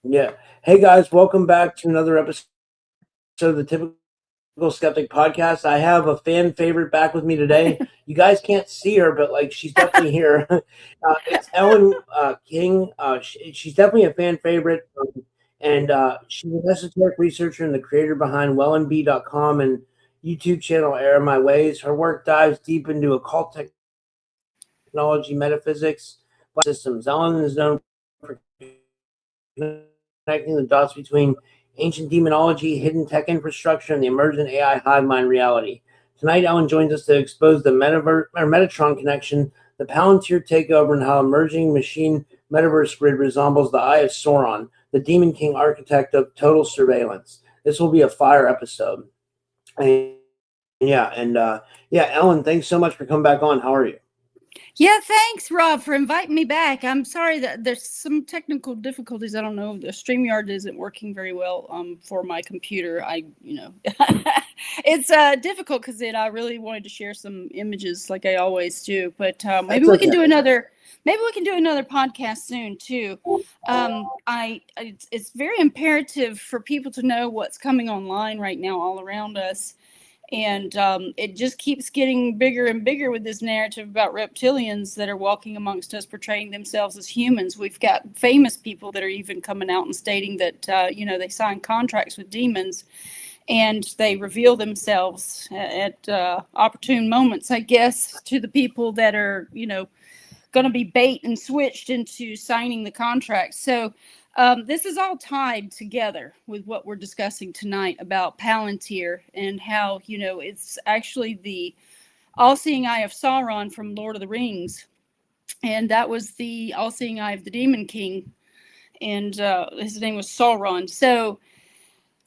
Yeah. Hey guys, welcome back to another episode of the Typical Skeptic podcast. I have a fan favorite back with me today. You guys can't see her, but like she's definitely here. It's Ellen King. She's definitely a fan favorite, and she's an esoteric researcher and the creator behind wellandbe.com and YouTube channel Air My Ways. Her work dives deep into occult technology, metaphysics, systems. Ellen is known for connecting the dots between ancient demonology, hidden tech infrastructure, and the emergent AI hive-mind reality. Tonight, Ellen joins us to expose the Metatron connection, the Palantir takeover, and how emerging machine-metaverse grid resembles the Eye of Sauron, the Demon King architect of total surveillance. This will be a fire episode. Ellen, thanks so much for coming back on. How are you? Yeah, thanks, Rob, for inviting me back. I'm sorry that there's some technical difficulties. I don't know. The StreamYard isn't working very well for my computer. It's difficult because I really wanted to share some images like I always do. But maybe we can do another podcast soon too. It's very imperative for people to know what's coming online right now all around us. And it just keeps getting bigger and bigger with this narrative about reptilians that are walking amongst us, portraying themselves as humans. We've got famous people that are even coming out and stating that, they sign contracts with demons and they reveal themselves at opportune moments, I guess, to the people that are, going to be bait and switched into signing the contract. So this is all tied together with what we're discussing tonight about Palantir and how, it's actually the all-seeing eye of Sauron from Lord of the Rings. And that was the all-seeing eye of the Demon King. And his name was Sauron. So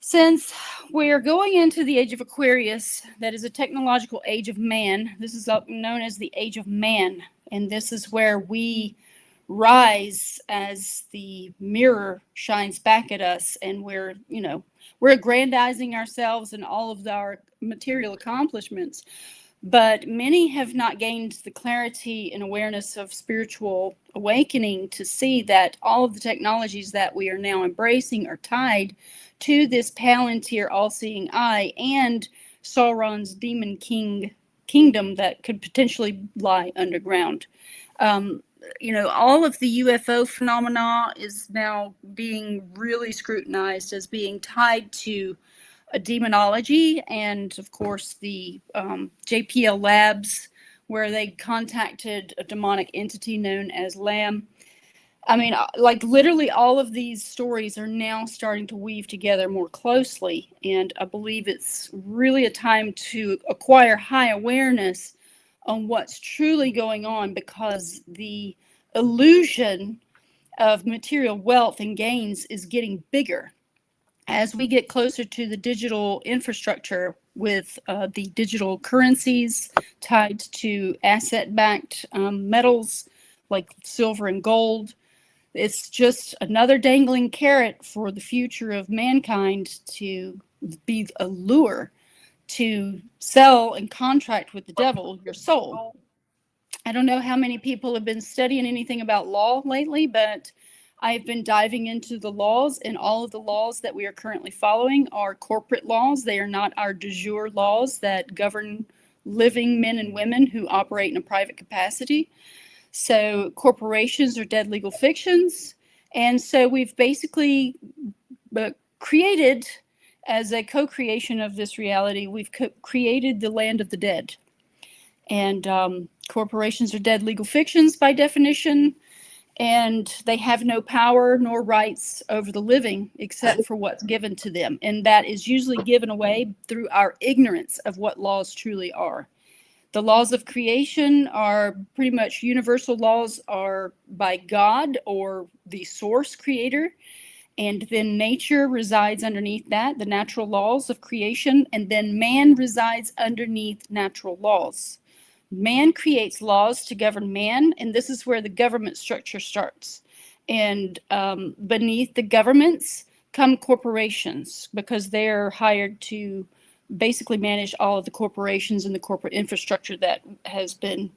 since we're going into the age of Aquarius, that is a technological age of man, this is known as the age of man. And this is where we rise as the mirror shines back at us, and we're aggrandizing ourselves and all of our material accomplishments. But many have not gained the clarity and awareness of spiritual awakening to see that all of the technologies that we are now embracing are tied to this Palantir all-seeing eye and Sauron's demon kingdom that could potentially lie underground. All of the UFO phenomena is now being really scrutinized as being tied to a demonology, and of course the JPL labs, where they contacted a demonic entity known as Lamb. I mean, like literally all of these stories are now starting to weave together more closely, and I believe it's really a time to acquire high awareness on what's truly going on, because the illusion of material wealth and gains is getting bigger as we get closer to the digital infrastructure with the digital currencies tied to asset-backed metals like silver and gold. It's just another dangling carrot for the future of mankind to be a lure to sell and contract with the devil your soul. I don't know how many people have been studying anything about law lately, but I've been diving into the laws, and all of the laws that we are currently following are corporate laws. They are not our de jure laws that govern living men and women who operate in a private capacity. So corporations are dead legal fictions. And so we've basically created, as a co-creation of this reality, we've created the land of the dead. And corporations are dead legal fictions by definition, and they have no power nor rights over the living except for what's given to them. And that is usually given away through our ignorance of what laws truly are. The laws of creation are pretty much universal laws, are by God or the source creator. And then nature resides underneath that, the natural laws of creation. And then man resides underneath natural laws. Man creates laws to govern man, and this is where the government structure starts. And beneath the governments come corporations, because they're hired to basically manage all of the corporations and the corporate infrastructure that has been,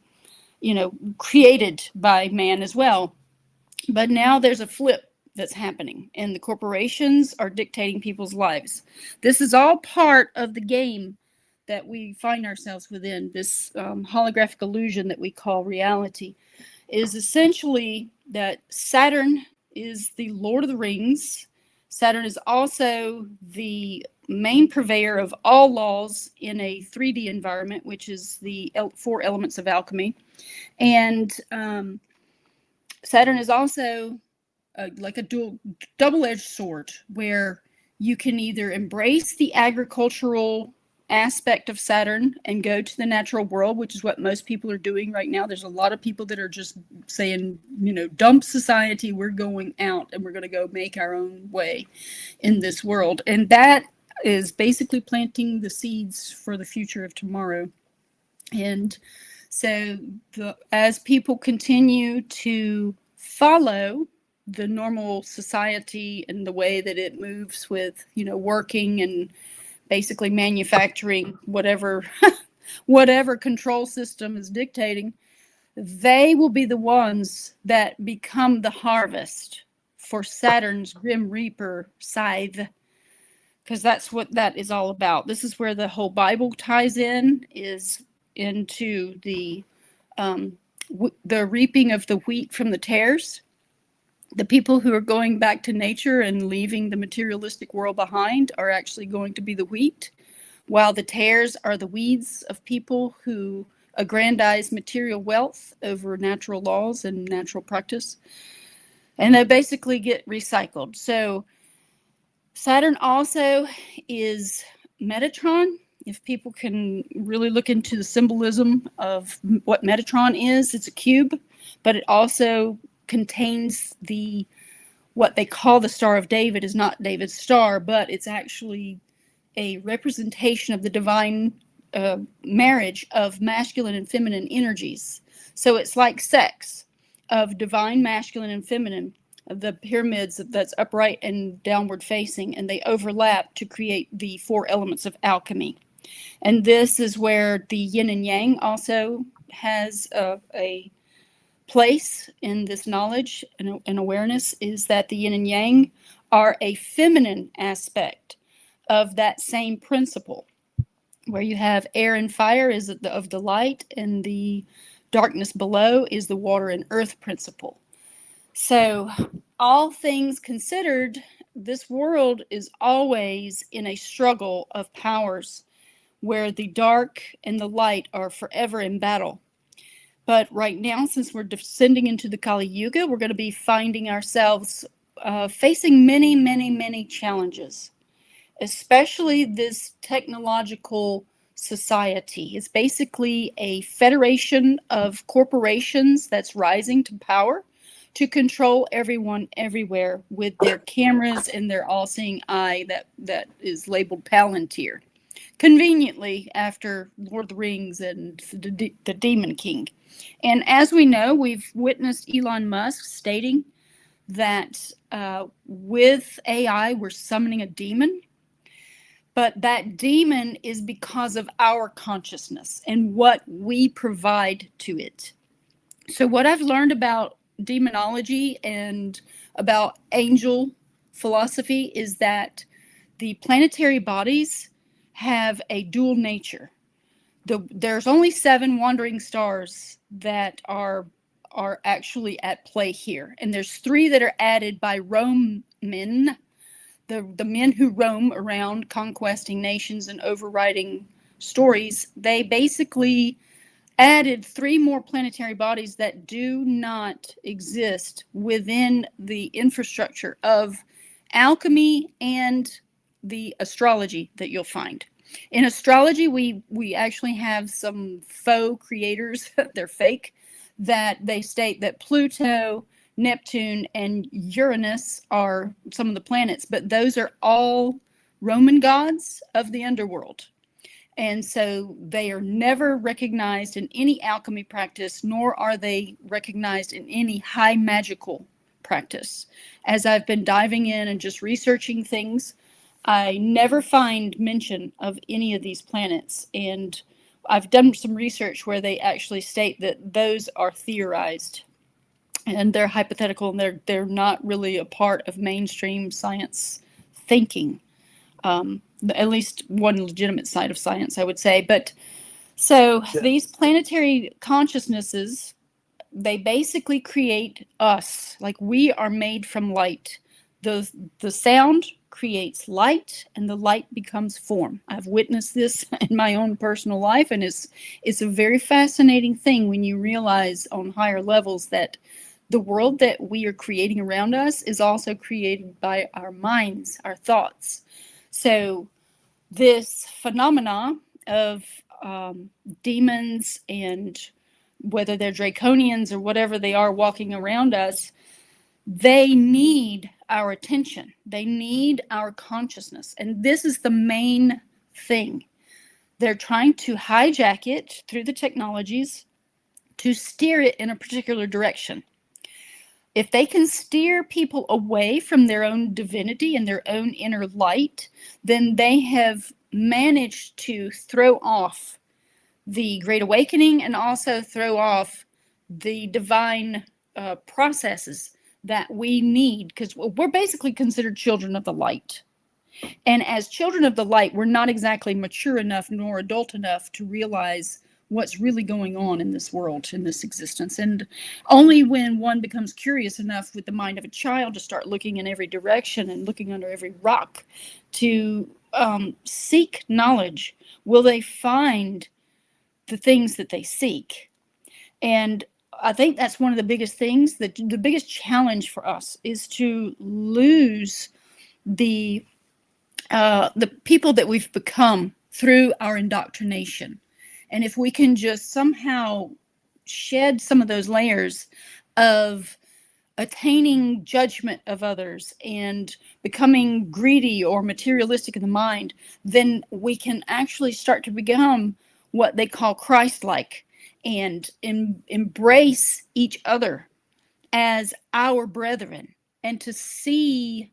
created by man as well. But now there's a flip that's happening, and the corporations are dictating people's lives. This is all part of the game that we find ourselves within. This holographic illusion that we call reality is essentially that Saturn is the Lord of the Rings. Saturn is also the main purveyor of all laws in a 3D environment, which is the 4 elements of alchemy. And Saturn is also like a double-edged sword, where you can either embrace the agricultural aspect of Saturn and go to the natural world, which is what most people are doing right now. There's a lot of people that are just saying, dump society, we're going out and we're going to go make our own way in this world. And that is basically planting the seeds for the future of tomorrow. And so as people continue to follow the normal society and the way that it moves with, working and basically manufacturing whatever control system is dictating, they will be the ones that become the harvest for Saturn's Grim Reaper scythe, because that's what that is all about. This is where the whole Bible ties is into the reaping of the wheat from the tares. The people who are going back to nature and leaving the materialistic world behind are actually going to be the wheat, while the tares are the weeds of people who aggrandize material wealth over natural laws and natural practice. And they basically get recycled. So Saturn also is Metatron. If people can really look into the symbolism of what Metatron is, it's a cube, but it also contains what they call the Star of David is not David's star, but it's actually a representation of the divine marriage of masculine and feminine energies. So it's like sex of divine masculine and feminine, of the pyramids that's upright and downward facing, and they overlap to create the 4 elements of alchemy. And this is where the yin and yang also has a place in this knowledge and awareness, is that the yin and yang are a feminine aspect of that same principle, where you have air and fire is of the light, and the darkness below is the water and earth principle. So all things considered, this world is always in a struggle of powers where the dark and the light are forever in battle. But right now, since we're descending into the Kali Yuga, we're going to be finding ourselves facing many, many, many challenges, especially this technological society. It's basically a federation of corporations that's rising to power to control everyone everywhere with their cameras and their all-seeing eye that is labeled Palantir, conveniently after Lord of the Rings and the Demon King. And as we know, we've witnessed Elon Musk stating that with AI, we're summoning a demon. But that demon is because of our consciousness and what we provide to it. So what I've learned about demonology and about angel philosophy is that the planetary bodies have a dual nature. There's only 7 wandering stars that are actually at play here, and there's 3 that are added by Roman, the men who roam around conquesting nations and overriding stories. They basically added 3 more planetary bodies that do not exist within the infrastructure of alchemy and the astrology that you'll find. In astrology, we actually have some faux creators, they're fake, that they state that Pluto, Neptune, and Uranus are some of the planets, but those are all Roman gods of the underworld. And so they are never recognized in any alchemy practice, nor are they recognized in any high magical practice. As I've been diving in and just researching things, I never find mention of any of these planets. And I've done some research where they actually state that those are theorized. and they're hypothetical, and they're not really a part of mainstream science thinking. At least one legitimate side of science, I would say. But so these planetary consciousnesses, they basically create us. Like, we are made from light. The sound creates light, and the light becomes form. I've witnessed this in my own personal life, and it's a very fascinating thing when you realize on higher levels that the world that we are creating around us is also created by our minds, our thoughts. So this phenomena of demons, and whether they're draconians or whatever they are walking around us, they need our attention. They need our consciousness. And this is the main thing. They're trying to hijack it through the technologies to steer it in a particular direction. If they can steer people away from their own divinity and their own inner light, then they have managed to throw off the Great Awakening and also throw off the divine processes that we need, because we're basically considered children of the light. And as children of the light, we're not exactly mature enough nor adult enough to realize what's really going on in this world, in this existence. And only when one becomes curious enough with the mind of a child to start looking in every direction and looking under every rock to seek knowledge will they find the things that they seek. And I think that's one of the biggest things, that the biggest challenge for us is to lose the people that we've become through our indoctrination. And if we can just somehow shed some of those layers of attaining judgment of others and becoming greedy or materialistic in the mind, then we can actually start to become what they call Christ-like, and embrace each other as our brethren, and to see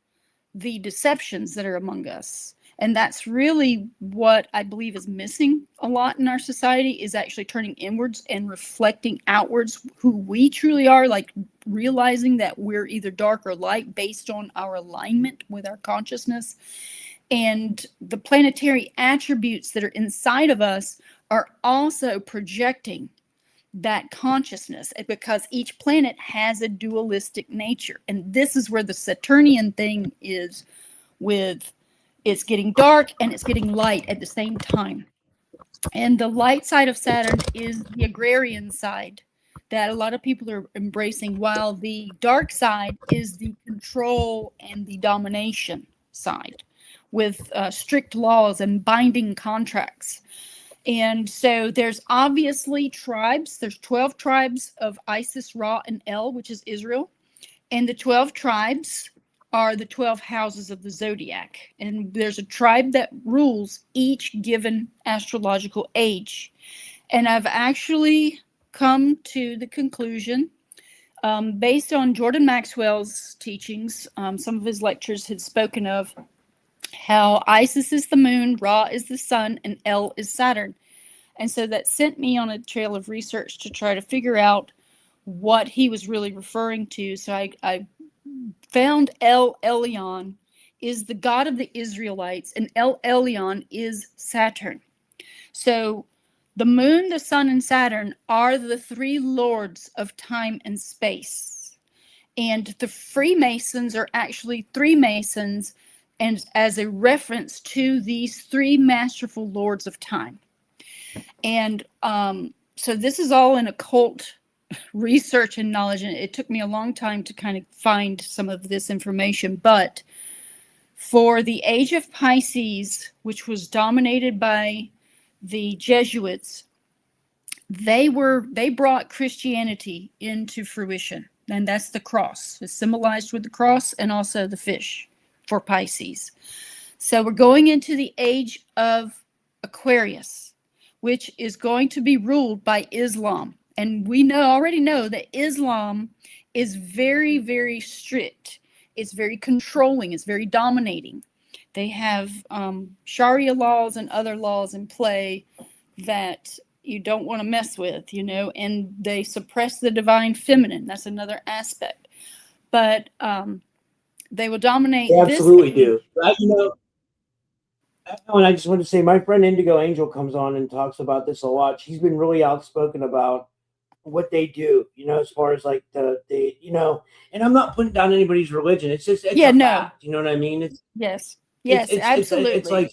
the deceptions that are among us. And that's really what I believe is missing a lot in our society, is actually turning inwards and reflecting outwards who we truly are, like realizing that we're either dark or light based on our alignment with our consciousness. And the planetary attributes that are inside of us are also projecting that consciousness, because each planet has a dualistic nature. And this is where the Saturnian thing is, with it's getting dark and it's getting light at the same time. And the light side of Saturn is the agrarian side that a lot of people are embracing, while the dark side is the control and the domination side, with strict laws and binding contracts. And so there's obviously tribes. There's 12 tribes of Isis, Ra, and El, which is Israel. And the 12 tribes are the 12 houses of the zodiac. And there's a tribe that rules each given astrological age. And I've actually come to the conclusion, based on Jordan Maxwell's teachings, some of his lectures had spoken of how Isis is the moon, Ra is the sun, and El is Saturn. And so that sent me on a trail of research to try to figure out what he was really referring to. So I found El Elyon is the god of the Israelites, and El Elyon is Saturn. So the moon, the sun, and Saturn are the three lords of time and space. And the Freemasons are actually three Masons, and as a reference to these three masterful lords of time. And so this is all in occult research and knowledge, and it took me a long time to kind of find some of this information. But for the age of Pisces, which was dominated by the Jesuits, they brought Christianity into fruition, and that's the cross. It's symbolized with the cross and also the fish for Pisces. So we're going into the age of Aquarius, which is going to be ruled by Islam. And we already know that Islam is very, very strict. It's very controlling. It's very dominating. They have Sharia laws and other laws in play that you don't want to mess with, and they suppress the divine feminine. That's another aspect. But they will dominate They this absolutely age. do. And I just want to say, my friend Indigo Angel comes on and talks about this a lot. She's been really outspoken about what they do, as far as like and I'm not putting down anybody's religion. It's just, it's a fact. You know what I mean? Yes, It's absolutely. like,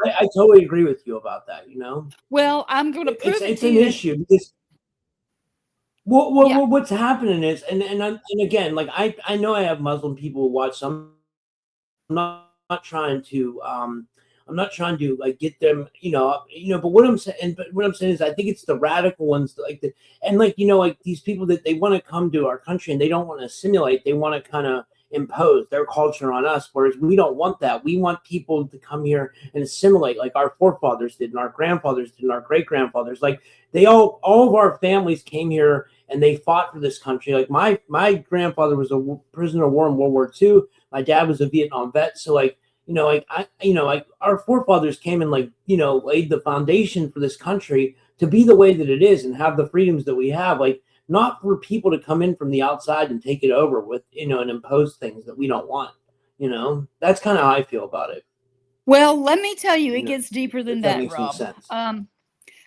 I totally agree with you about that. Well, I'm going to prove It's to an you. issue because what's happening is, and again, like I know I have Muslim people who watch. So I'm not trying to like get them, but what I'm saying is, I think it's the radical ones, like like these people that they want to come to our country and they don't want to assimilate. They want to kind of impose their culture on us, whereas we don't want that. We want people to come here and assimilate, like our forefathers did, and our grandfathers did, and our great grandfathers. Like all of our families came here and they fought for this country. Like my grandfather was a prisoner of war in World War II. My dad was a Vietnam vet, so like our forefathers came and laid the foundation for this country to be the way that it is and have the freedoms that we have. Like, not for people to come in from the outside and take it over with and impose things that we don't want. That's kind of how I feel about it. Well, let me tell you, it gets deeper than If that that, makes any Rob. sense.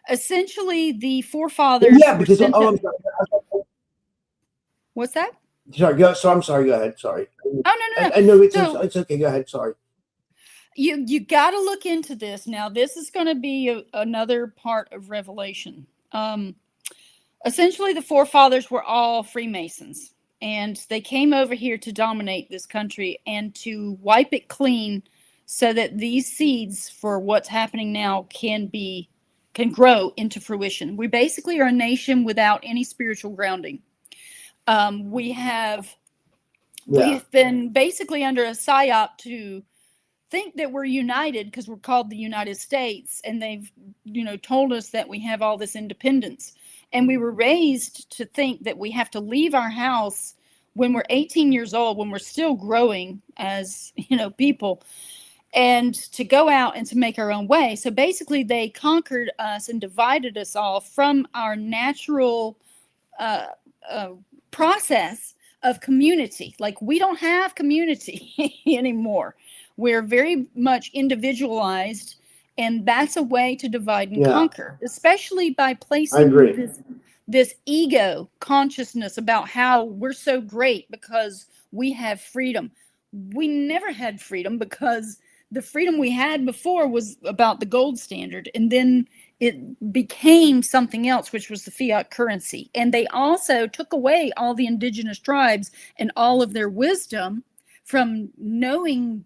Essentially, the forefathers Yeah, were because sent I'm to. What's that? sorry. I'm sorry. Go ahead. Sorry. Oh, no. I know So it's okay. Go ahead. Sorry. you got to look into this. Now, this is going to be another part of Revelation. Essentially, the forefathers were all Freemasons, and they came over here to dominate this country and to wipe it clean so that these seeds for what's happening now can grow into fruition. We basically are a nation without any spiritual grounding. We've been basically under a psyop to think that we're united because we're called the United States, and they've told us that we have all this independence, and we were raised to think that we have to leave our house when we're 18 years old, when we're still growing as people, and to go out and to make our own way. So basically they conquered us and divided us all from our natural process of community. Like, we don't have community anymore. We're very much individualized, and that's a way to divide and conquer, especially by placing this ego consciousness about how we're so great because we have freedom. We never had freedom, because the freedom we had before was about the gold standard, and then it became something else, which was the fiat currency. And they also took away all the indigenous tribes and all of their wisdom from knowing,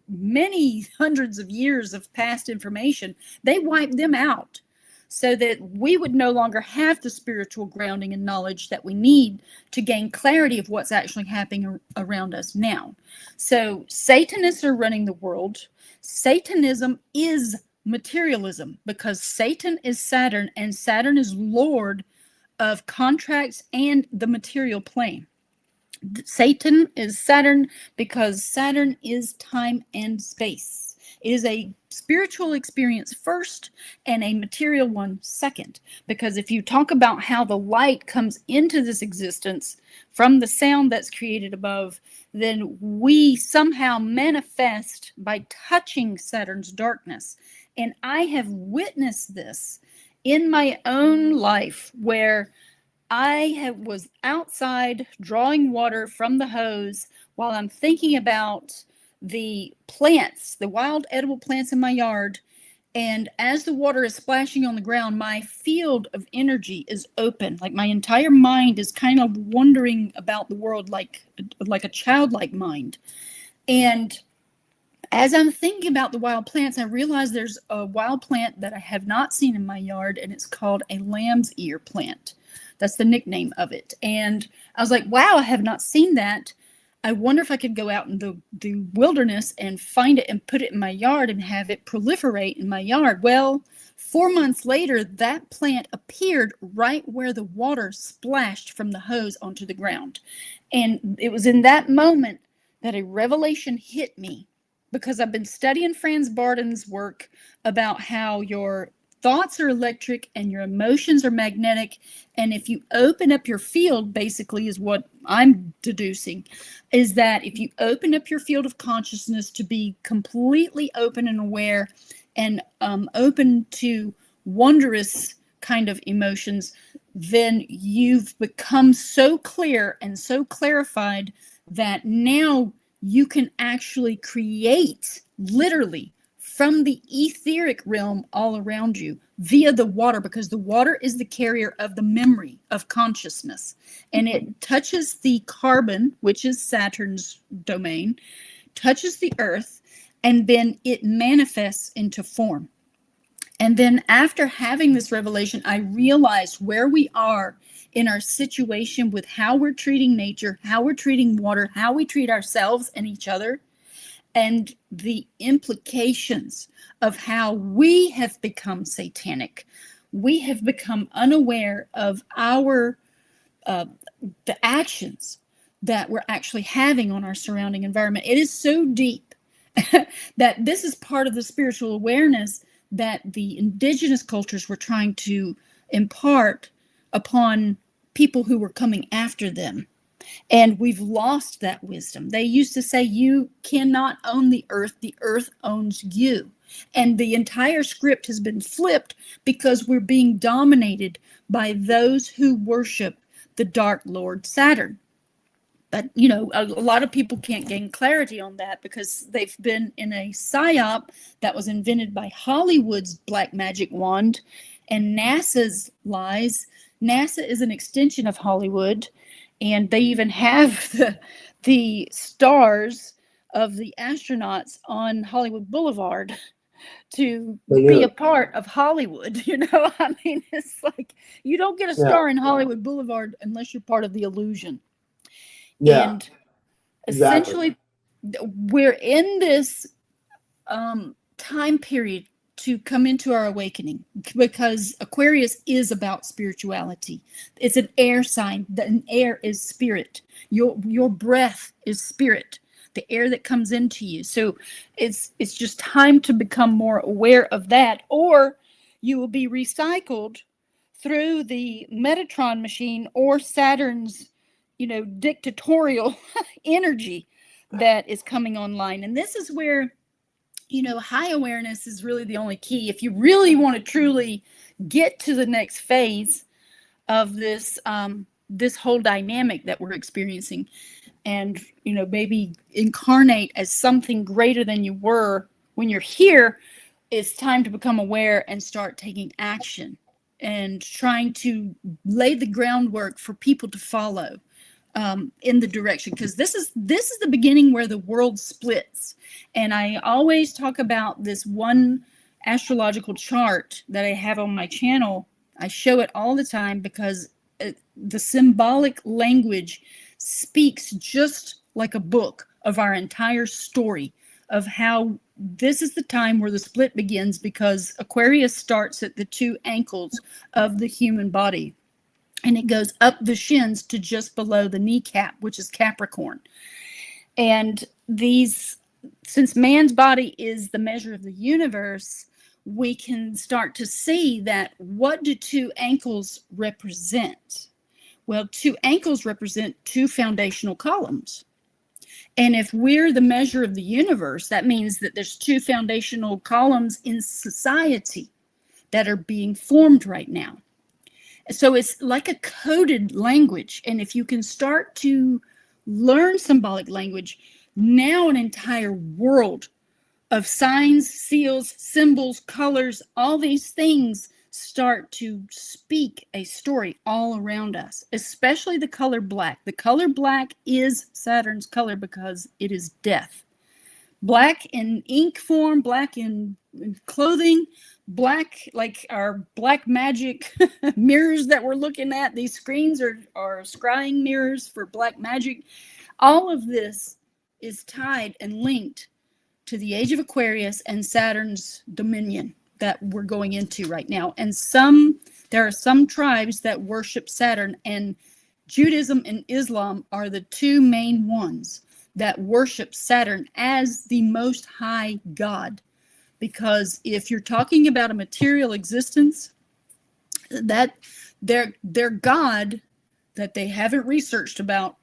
many hundreds of years of past information. They wiped them out so that we would no longer have the spiritual grounding and knowledge that we need to gain clarity of what's actually happening around us now. So Satanists are running the world. Satanism is materialism, because Satan is Saturn, and Saturn is Lord of contracts and the material plane. Satan is Saturn because Saturn is time and space. It is a spiritual experience first and a material one second. Because if you talk about how the light comes into this existence from the sound that's created above, then we somehow manifest by touching Saturn's darkness. And I have witnessed this in my own life, where I was outside drawing water from the hose while I'm thinking about the plants, the wild edible plants in my yard. And as the water is splashing on the ground, my field of energy is open. Like, my entire mind is kind of wandering about the world like a childlike mind. And as I'm thinking about the wild plants, I realize there's a wild plant that I have not seen in my yard, and it's called a lamb's ear plant. That's the nickname of it. And I was like, wow, I have not seen that. I wonder if I could go out in the wilderness and find it and put it in my yard and have it proliferate in my yard. Well, 4 months later, that plant appeared right where the water splashed from the hose onto the ground. And it was in that moment that a revelation hit me, because I've been studying Franz Barden's work about how your thoughts are electric and your emotions are magnetic. And if you open up your field, basically is what I'm deducing, is that if you open up your field of consciousness to be completely open and aware and open to wondrous kind of emotions, then you've become so clear and so clarified that now you can actually create literally from the etheric realm all around you via the water, because the water is the carrier of the memory of consciousness, and it touches the carbon, which is Saturn's domain, touches the earth, and then it manifests into form. And then after having this revelation, I realized where we are in our situation with how we're treating nature, how we're treating water, how we treat ourselves and each other, and the implications of how we have become satanic. We have become unaware of our the actions that we're actually having on our surrounding environment. It is so deep that this is part of the spiritual awareness that the indigenous cultures were trying to impart upon people who were coming after them. And we've lost that wisdom. They used to say, you cannot own the earth owns you. And the entire script has been flipped because we're being dominated by those who worship the Dark Lord Saturn. But, you know, a lot of people can't gain clarity on that because they've been in a psyop that was invented by Hollywood's black magic wand and NASA's lies. NASA is an extension of Hollywood. And they even have the stars of the astronauts on Hollywood Boulevard to be a part of Hollywood. You know, I mean, it's like you don't get a star in Hollywood Boulevard unless you're part of the illusion. Yeah. And essentially, we're in this time period to come into our awakening, because Aquarius is about spirituality. It's an air sign. An air is spirit. Your breath is spirit, the air that comes into you. So it's just time to become more aware of that, or you will be recycled through the Metatron machine or Saturn's, you know, dictatorial energy that is coming online. And this is where, you know, high awareness is really the only key. If you really want to truly get to the next phase of this this whole dynamic that we're experiencing, and, you know, maybe incarnate as something greater than you were when you're here, it's time to become aware and start taking action and trying to lay the groundwork for people to follow in the direction, because this is the beginning where the world splits. And I always talk about this one astrological chart that I have on my channel. I show it all the time because the symbolic language speaks just like a book of our entire story of how this is the time where the split begins, because Aquarius starts at the two ankles of the human body. And it goes up the shins to just below the kneecap, which is Capricorn. And since man's body is the measure of the universe, we can start to see that what do two ankles represent? Well, two ankles represent two foundational columns. And if we're the measure of the universe, that means that there's two foundational columns in society that are being formed right now. So it's like a coded language. And if you can start to learn symbolic language, now an entire world of signs, seals, symbols, colors, all these things start to speak a story all around us, especially the color black. The color black is Saturn's color because it is death. Black in ink form, black in clothing, black like our black magic mirrors that we're looking at. These screens are scrying mirrors for black magic. All of this is tied and linked to the age of Aquarius and Saturn's dominion that we're going into right now. And there are some tribes that worship Saturn, and Judaism and Islam are the two main ones that worship Saturn as the most high god. because if you're talking about a material existence, that their God that they haven't researched about,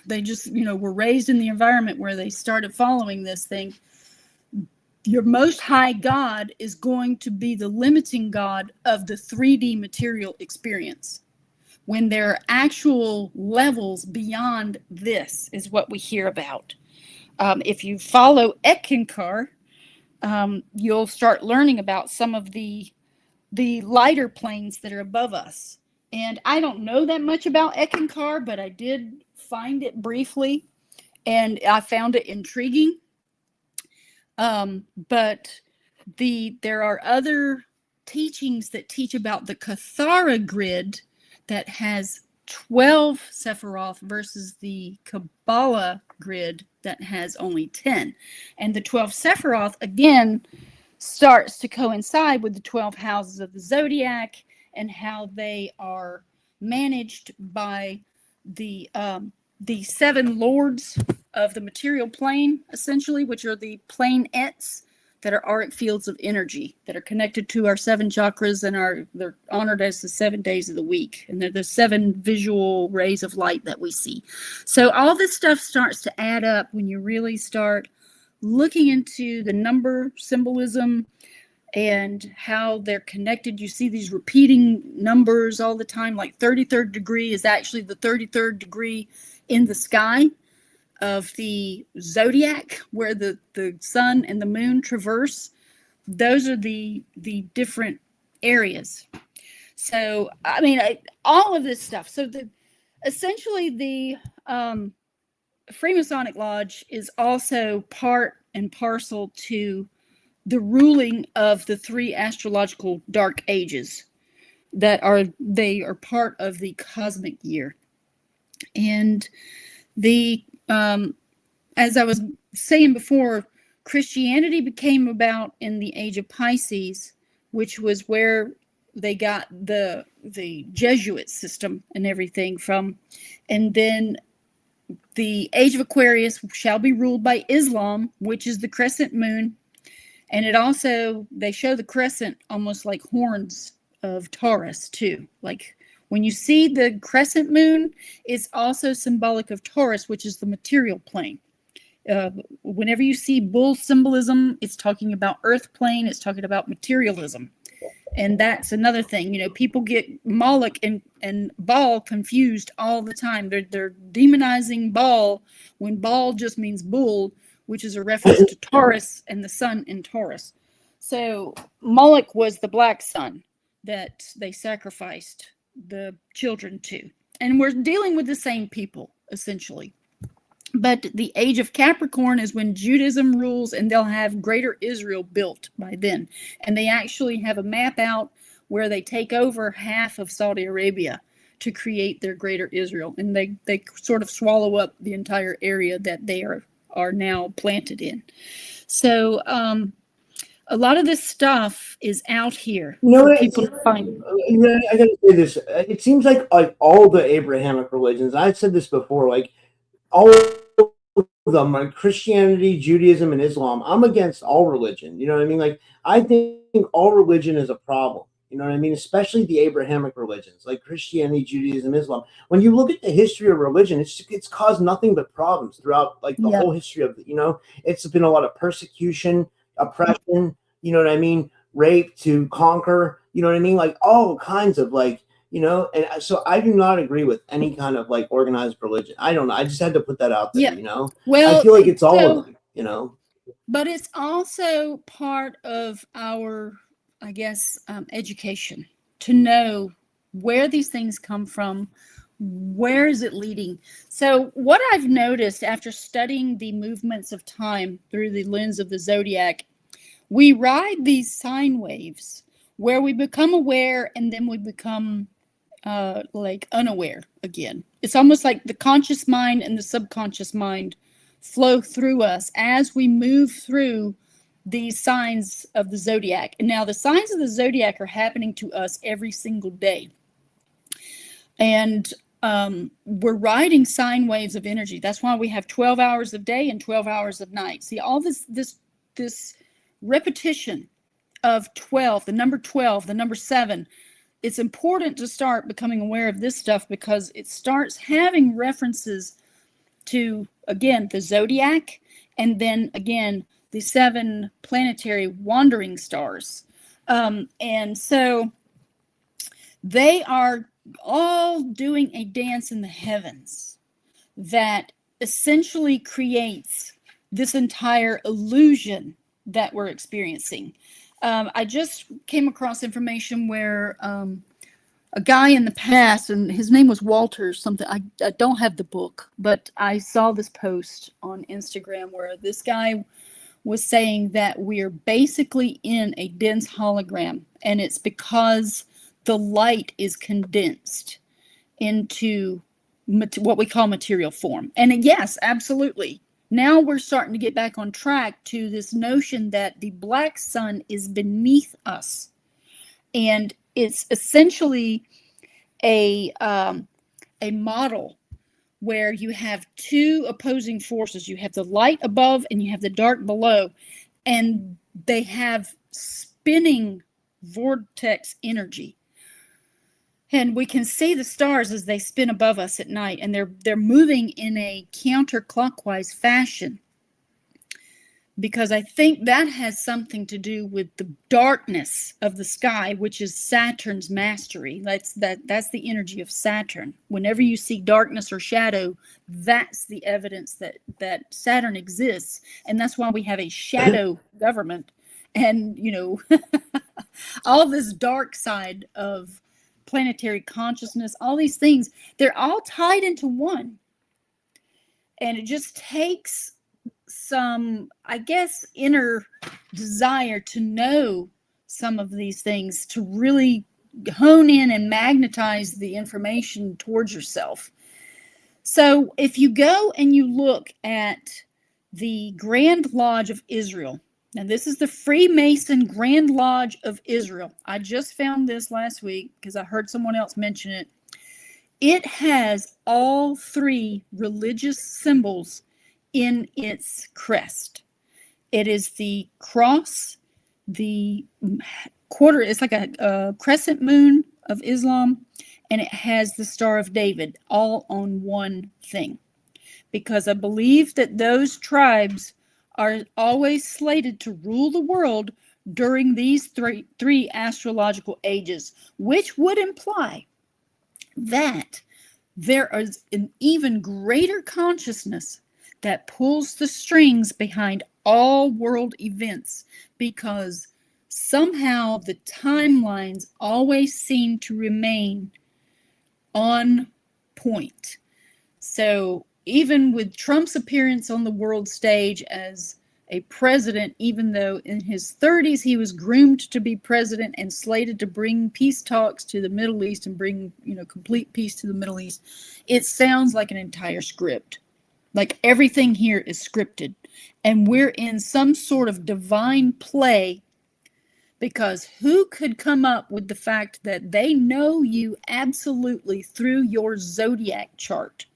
they just, were raised in the environment where they started following this thing. Your most high God is going to be the limiting God of the 3D material experience. When there are actual levels beyond this is what we hear about. If you follow Eckankar, you'll start learning about some of the lighter planes that are above us. And I don't know that much about Eckankar, but I did find it briefly, and I found it intriguing. But there are other teachings that teach about the Cathara grid that has 12 Sephiroth versus the Kabbalah grid that has only 10. And the 12 Sephiroth, again, starts to coincide with the 12 houses of the zodiac and how they are managed by the 7 lords of the material plane, essentially, which are the planettes that are auric fields of energy that are connected to our 7 chakras, and they're honored as the 7 days of the week, and they're the 7 visual rays of light that we see. So all this stuff starts to add up when you really start looking into the number symbolism and how they're connected. You see these repeating numbers all the time, like 33rd degree is actually the 33rd degree in the sky of the zodiac, where the sun and the moon traverse. Those are the different areas. So, I mean, all of this stuff. So, essentially, the Freemasonic Lodge is also part and parcel to the ruling of the 3 astrological dark ages they are part of the cosmic year. And as I was saying before, Christianity became about in the age of Pisces, which was where they got the Jesuit system and everything from. And then the age of Aquarius shall be ruled by Islam, which is the crescent moon. And they show the crescent almost like horns of Taurus too. Like when you see the crescent moon, it's also symbolic of Taurus, which is the material plane. Whenever you see bull symbolism, it's talking about earth plane, it's talking about materialism. And that's another thing. People get Moloch and Baal confused all the time. They're demonizing Baal when Baal just means bull, which is a reference to Taurus and the sun in Taurus. So Moloch was the black sun that they sacrificed the children to. And we're dealing with the same people, essentially. But the age of Capricorn is when Judaism rules, and they'll have Greater Israel built by then. And they actually have a map out where they take over half of Saudi Arabia to create their Greater Israel. And they sort of swallow up the entire area that they are now planted in. So a lot of this stuff is out here for people to find. I gotta say this. It seems like all the Abrahamic religions, I've said this before, like all of them, like Christianity, Judaism, and Islam. I'm against all religion. You know what I mean? Like, I think all religion is a problem. You know what I mean? Especially the Abrahamic religions, like Christianity, Judaism, Islam. When you look at the history of religion, it's caused nothing but problems throughout, like the whole history of it's been a lot of persecution, oppression. You know what I mean? Rape to conquer. You know what I mean? Like all kinds of and so I do not agree with any kind of like organized religion. I don't know. I just had to put that out there, Well, I feel like it's all of them, But it's also part of our, I guess, education to know where these things come from, where is it leading. So what I've noticed after studying the movements of time through the lens of the zodiac, we ride these sine waves where we become aware and then we become like unaware again. It's almost like the conscious mind and the subconscious mind flow through us as we move through these signs of the zodiac. And now the signs of the zodiac are happening to us every single day. And we're riding sine waves of energy. That's why we have 12 hours of day and 12 hours of night. See, all this repetition of 12, the number 12, the number 7. It's important to start becoming aware of this stuff because it starts having references to, again, the zodiac, and then again, the 7 planetary wandering stars. And so they are all doing a dance in the heavens that essentially creates this entire illusion that we're experiencing. I just came across information where a guy in the past, and his name was Walter something. I don't have the book, but I saw this post on Instagram where this guy was saying that we're basically in a dense hologram, and it's because the light is condensed into what we call material form. And yes, absolutely. Now we're starting to get back on track to this notion that the black sun is beneath us. And it's essentially a model where you have two opposing forces. You have the light above and you have the dark below. And they have spinning vortex energy. And we can see the stars as they spin above us at night, and they're moving in a counterclockwise fashion, because I think that has something to do with the darkness of the sky, which is Saturn's mastery. That's the energy of Saturn. Whenever you see darkness or shadow, that's the evidence that Saturn exists, and that's why we have a shadow government, and all this dark side of planetary consciousness, all these things, they're all tied into one. And it just takes some, I guess, inner desire to know some of these things to really hone in and magnetize the information towards yourself. So if you go and you look at the Grand Lodge of Israel, now, this is the Freemason Grand Lodge of Israel. I just found this last week because I heard someone else mention it. It has all 3 religious symbols in its crest. It is the cross, the quarter, it's like a crescent moon of Islam, and it has the Star of David all on one thing. Because I believe that those tribes are always slated to rule the world during these three astrological ages, which would imply that there is an even greater consciousness that pulls the strings behind all world events, because somehow the timelines always seem to remain on point. So even with Trump's appearance on the world stage as a president, even though in his 30s he was groomed to be president and slated to bring peace talks to the Middle East and bring, complete peace to the Middle East, it sounds like an entire script. Like everything here is scripted. And we're in some sort of divine play, because who could come up with the fact that they know you absolutely through your zodiac chart?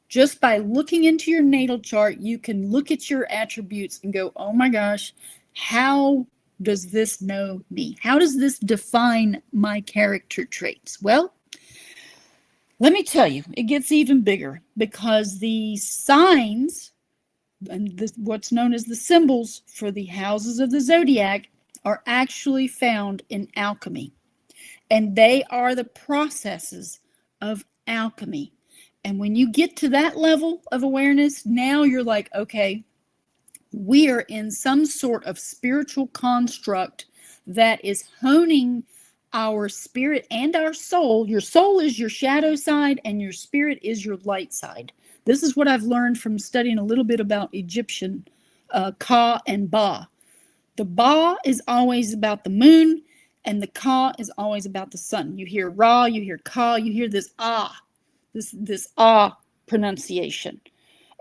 Just by looking into your natal chart, you can look at your attributes and go, oh my gosh, how does this know me? How does this define my character traits? Well, let me tell you, it gets even bigger, because the signs and what's known as the symbols for the houses of the zodiac are actually found in alchemy. And they are the processes of alchemy. And when you get to that level of awareness, now you're like, okay, we are in some sort of spiritual construct that is honing our spirit and our soul. Your soul is your shadow side, and your spirit is your light side. This is what I've learned from studying a little bit about Egyptian Ka and Ba. The Ba is always about the moon, and the Ka is always about the sun. You hear Ra, you hear Ka, you hear this Ah. This ah pronunciation,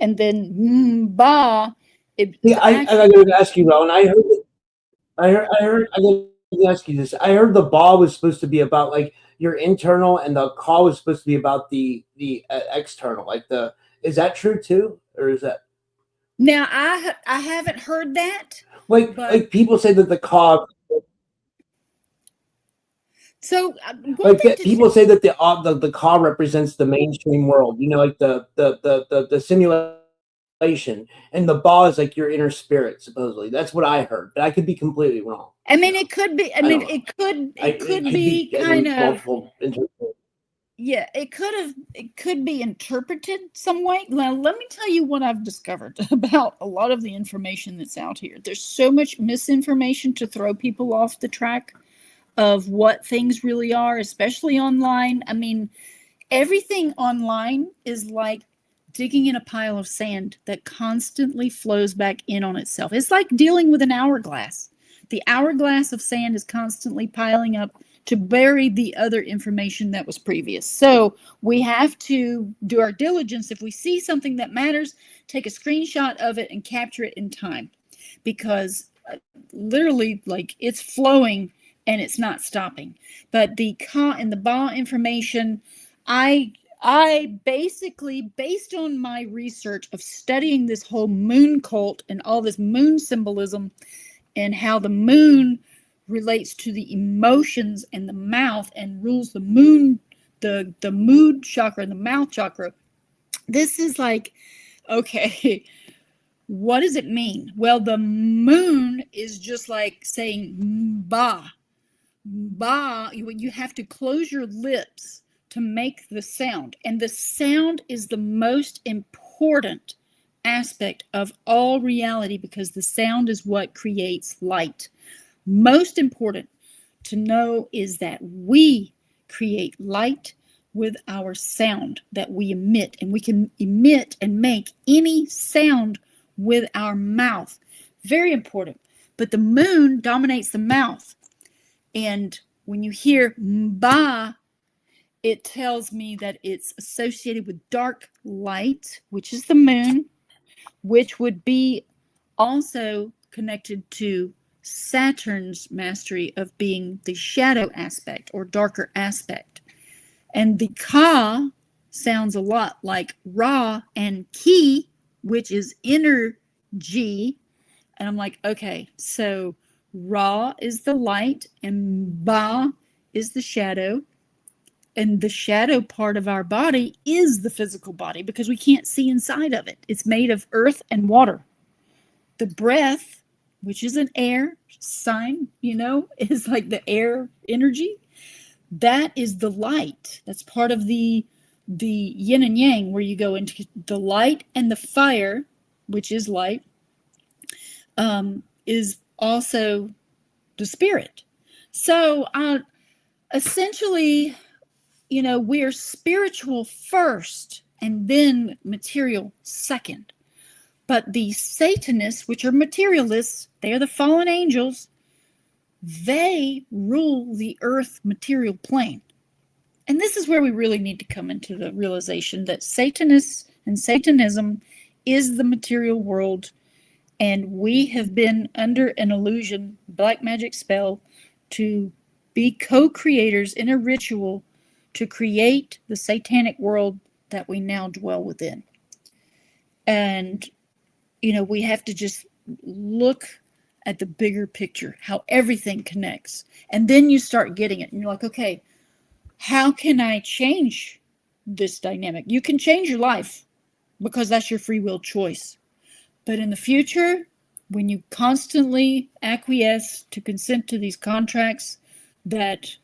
and then ba. I got to ask you, Ron. I heard. I got to ask you this. I heard the ba was supposed to be about like your internal, and the ka was supposed to be about the external. Is that true too, or is that? Now, I haven't heard that. Like people say that the Ka, So like that people say that the Ka represents the mainstream world. You know, like the simulation, and the Ba is like your inner spirit. Supposedly, that's what I heard, but I could be completely wrong. I mean, it could be. I mean, don't know. it could be I kind mean, of. multiple interpretations. Yeah, it could be interpreted some way. Now, let me tell you what I've discovered about a lot of the information that's out here. There's so much misinformation to throw people off the track of what things really are, especially online. I mean, everything online is like digging in a pile of sand that constantly flows back in on itself. It's like dealing with an hourglass. The hourglass of sand is constantly piling up to bury the other information that was previous. So we have to do our diligence. If we see something that matters, take a screenshot of it and capture it in time, because literally, like, it's flowing and it's not stopping. But the Ka and the Ba information, I basically, based on my research of studying this whole moon cult and all this moon symbolism and how the moon relates to the emotions and the mouth and rules the moon, the mood chakra and the mouth chakra. This is like, okay, what does it mean? Well, the moon is just like saying ba. Ba, you have to close your lips to make the sound. And the sound is the most important aspect of all reality, because the sound is what creates light. Most important to know is that we create light with our sound that we emit, and we can emit and make any sound with our mouth. Very important. But the moon dominates the mouth. And when you hear ba, it tells me that it's associated with dark light, which is the moon, which would be also connected to Saturn's mastery of being the shadow aspect or darker aspect. And the Ka sounds a lot like Ra and Ki, which is energy. And I'm like, okay, so Ra is the light and Ba is the shadow. And the shadow part of our body is the physical body, because we can't see inside of it. It's made of earth and water. The breath, which is an air sign, is like the air energy. That is the light. That's part of the yin and yang, where you go into the light, and the fire, which is light, is also the spirit. So essentially, we're spiritual first and then material second. But the Satanists, which are materialists, they are the fallen angels, they rule the earth material plane. And this is where we really need to come into the realization that Satanists and Satanism is the material world, and we have been under an illusion, black magic spell, to be co-creators in a ritual to create the satanic world that we now dwell within. And we have to just look at the bigger picture, how everything connects. And then you start getting it. And you're like, okay, how can I change this dynamic? You can change your life, because that's your free will choice. But in the future, when you constantly acquiesce to consent to these contracts that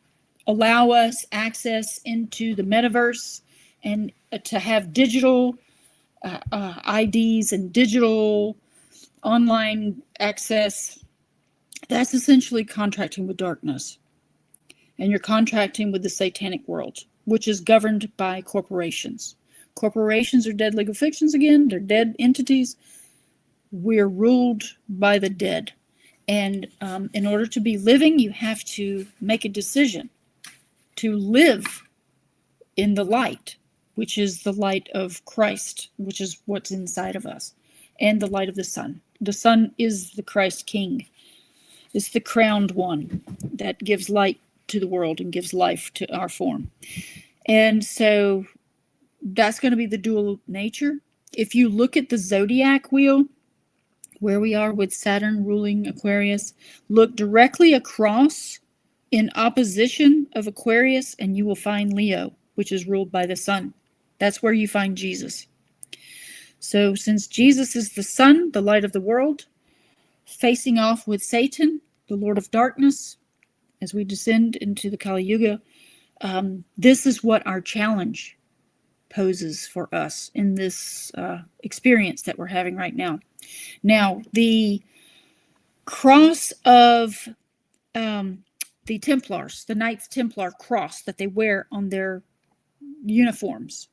allow us access into the metaverse and to have digital IDs and digital online access, that's essentially contracting with darkness. And you're contracting with the satanic world, which is governed by corporations. Corporations are dead legal fictions again. They're dead entities. We're ruled by the dead. And in order to be living, you have to make a decision to live in the light, which is the light of Christ, which is what's inside of us, and the light of the sun. The sun is the Christ King. It's the crowned one that gives light to the world and gives life to our form. And so that's going to be the dual nature. If you look at the zodiac wheel, where we are with Saturn ruling Aquarius, look directly across in opposition of Aquarius, and you will find Leo, which is ruled by the sun. That's where you find Jesus. So since Jesus is the sun, the light of the world, facing off with Satan, the Lord of Darkness, as we descend into the Kali Yuga, this is what our challenge poses for us in this experience that we're having right now. Now, the cross of the Templars, the Knights Templar cross that they wear on their uniforms,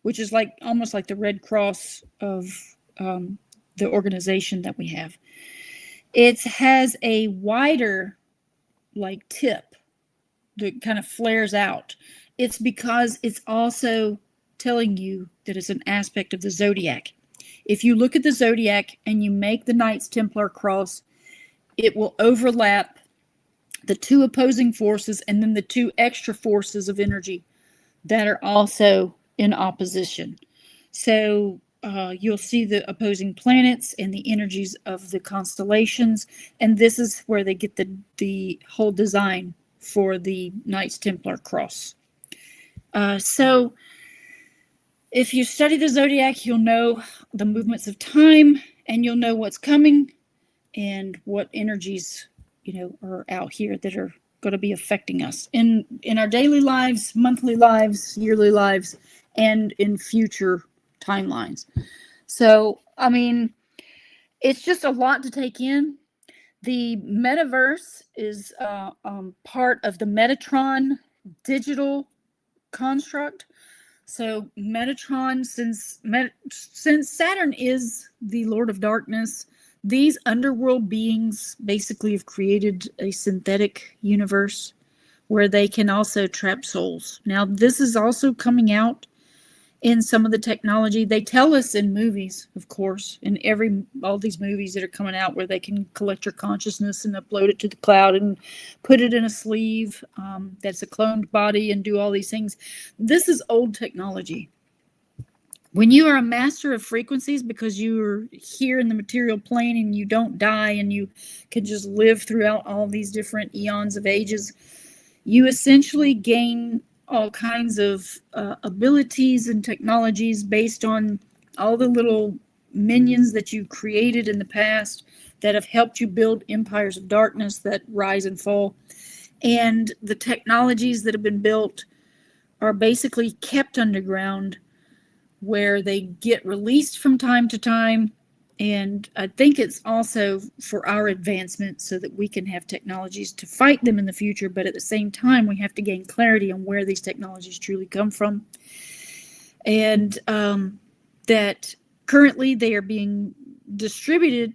which is like almost like the Red Cross of the organization that we have. It has a wider like tip that kind of flares out. It's because it's also telling you that it's an aspect of the zodiac. If you look at the zodiac and you make the Knights Templar cross, it will overlap the two opposing forces and then the two extra forces of energy that are also in opposition. So you'll see the opposing planets and the energies of the constellations, and this is where they get the whole design for the Knights Templar cross. So if you study the zodiac, you'll know the movements of time, and you'll know what's coming and what energies, are out here that are going to be affecting us in our daily lives, monthly lives, yearly lives, and in future timelines. So, I mean, it's just a lot to take in. The metaverse is part of the Metatron digital construct. So Metatron, since Saturn is the Lord of Darkness, these underworld beings basically have created a synthetic universe where they can also trap souls. Now, this is also coming out in some of the technology. They tell us in movies, of course, in all these movies that are coming out where they can collect your consciousness and upload it to the cloud and put it in a sleeve that's a cloned body and do all these things. This is old technology. When you are a master of frequencies because you're here in the material plane and you don't die and you can just live throughout all these different eons of ages, you essentially gain all kinds of abilities and technologies based on all the little minions that you created in the past that have helped you build empires of darkness that rise and fall. And the technologies that have been built are basically kept underground where they get released from time to time. And I think it's also for our advancement so that we can have technologies to fight them in the future. But at the same time, we have to gain clarity on where these technologies truly come from. And that currently they are being distributed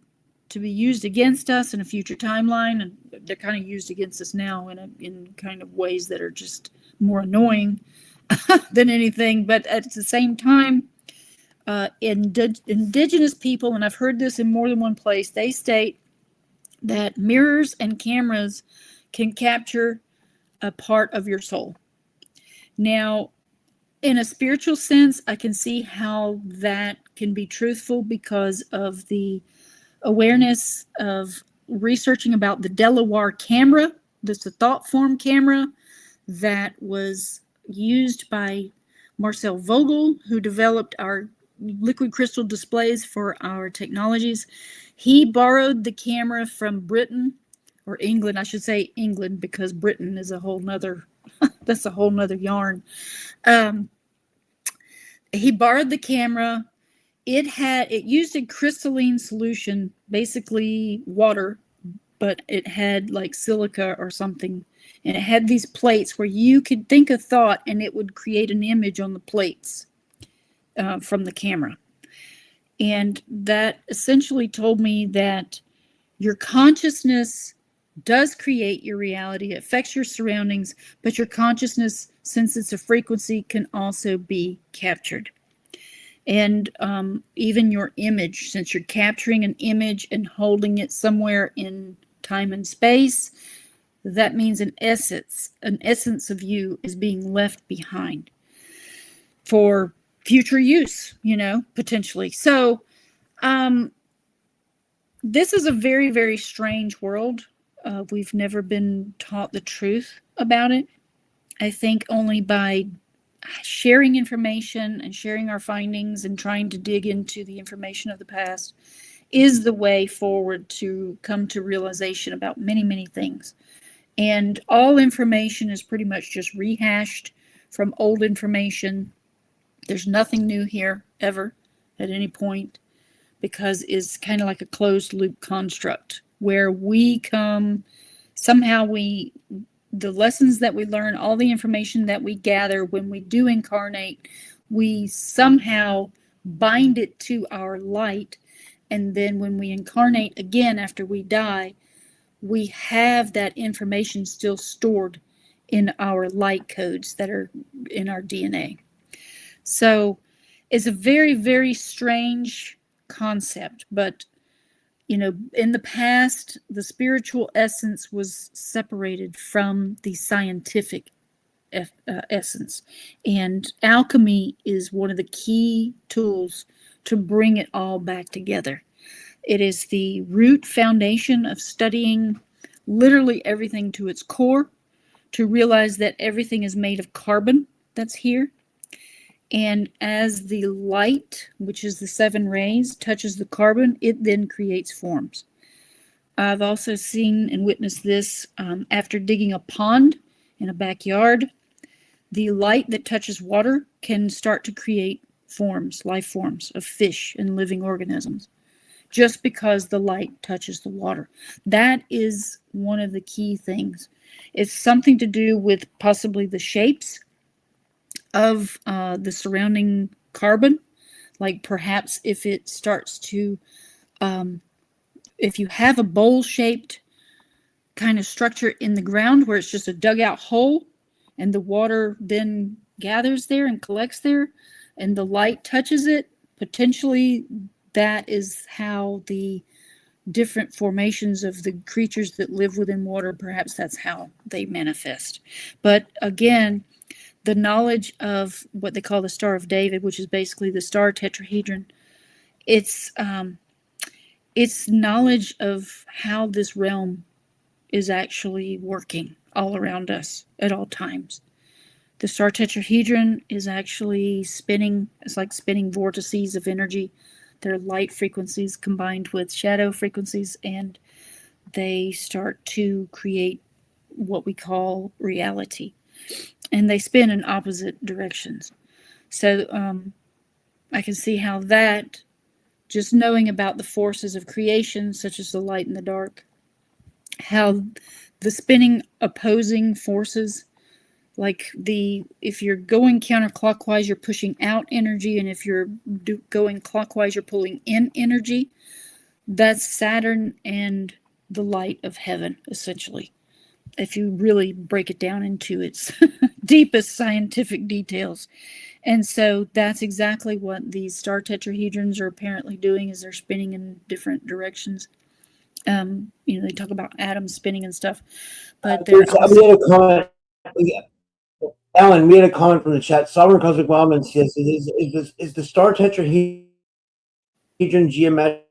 to be used against us in a future timeline. And they're kind of used against us now in kind of ways that are just more annoying than anything. But at the same time, indigenous people, and I've heard this in more than one place, they state that mirrors and cameras can capture a part of your soul. Now, in a spiritual sense, I can see how that can be truthful because of the awareness of researching about the Delaware camera. That's a thought form camera that was used by Marcel Vogel, who developed our liquid crystal displays for our technologies. He borrowed the camera from Britain, or England, I should say England, because Britain is a whole nother, that's a whole nother yarn. He borrowed the camera. It used a crystalline solution, basically water, but it had like silica or something. And it had these plates where you could think a thought and it would create an image on the plates from the camera. And that essentially told me that your consciousness does create your reality. It affects your surroundings, but your consciousness, since it's a frequency, can also be captured. And even your image, since you're capturing an image and holding it somewhere in time and space, that means an essence of you is being left behind for future use, potentially. So this is a very, very strange world. We've never been taught the truth about it. I think only by sharing information and sharing our findings and trying to dig into the information of the past is the way forward to come to realization about many, many things. And all information is pretty much just rehashed from old information. There's nothing new here ever at any point, because it's kind of like a closed loop construct where we come, somehow the lessons that we learn, all the information that we gather when we do incarnate, we somehow bind it to our light. And then when we incarnate again after we die, we have that information still stored in our light codes that are in our DNA. So it's a very, very strange concept, but in the past, the spiritual essence was separated from the scientific essence, and alchemy is one of the key tools to bring it all back together. It is the root foundation of studying literally everything to its core, to realize that everything is made of carbon that's here. And as the light, which is the 7 rays, touches the carbon, it then creates forms. I've also seen and witnessed this after digging a pond in a backyard. The light that touches water can start to create forms, life forms of fish and living organisms, just because the light touches the water. That is one of the key things. It's something to do with possibly the shapes of the surrounding carbon. Like perhaps if it starts to, if you have a bowl-shaped kind of structure in the ground where it's just a dug-out hole and the water then gathers there and collects there and the light touches it, potentially that is how the different formations of the creatures that live within water, perhaps that's how they manifest. But again, the knowledge of what they call the Star of David, which is basically the star tetrahedron, it's knowledge of how this realm is actually working all around us at all times. The star tetrahedron is actually spinning. It's like spinning vortices of energy. They're light frequencies combined with shadow frequencies, and they start to create what we call reality. And they spin in opposite directions. So I can see how that, just knowing about the forces of creation, such as the light and the dark, how the spinning opposing forces, like if you're going counterclockwise, you're pushing out energy, and if you're going clockwise, you're pulling in energy. That's Saturn and the light of heaven, essentially, if you really break it down into its deepest scientific details. And so that's exactly what these star tetrahedrons are apparently doing, is they're spinning in different directions. They talk about atoms spinning and stuff, but we had a comment. Alan, we had a comment from the chat. Sovereign Cosmic Wildman says, is the star tetrahedron geometrically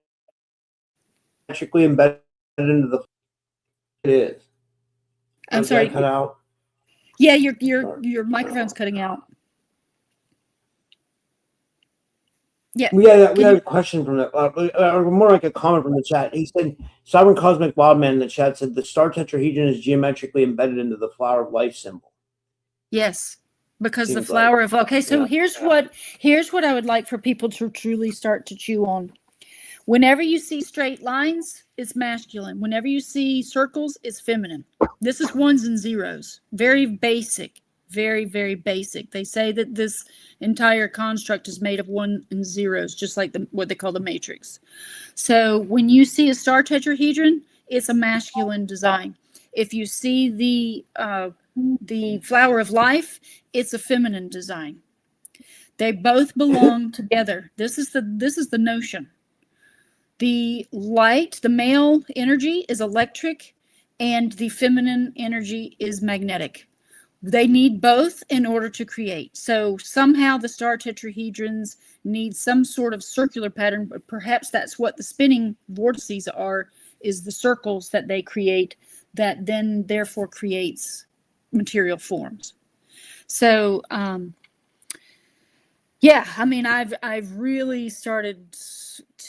embedded into the? It is. I'm sorry. Cut out. Yeah, your microphone's cutting out. Yeah. We had a question from or more like a comment from the chat. He said, Sovereign Cosmic Wildman in the chat said the star tetrahedron is geometrically embedded into the flower of life symbol. Yes, because Seems the flower like, of, okay, so yeah. here's what I would like for people to truly start to chew on. Whenever you see straight lines, it's masculine. Whenever you see circles, it's feminine. This is ones and zeros. Very basic. Very, very basic. They say that this entire construct is made of ones and zeros, just like what they call the matrix. So when you see a star tetrahedron, it's a masculine design. If you see the flower of life, it's a feminine design. They both belong together. This is the notion. The light, the male energy is electric, and the feminine energy is magnetic. They need both in order to create. So somehow the star tetrahedrons need some sort of circular pattern, but perhaps that's what the spinning vortices are, is the circles that they create that then therefore creates material forms. So yeah, I mean, I've really started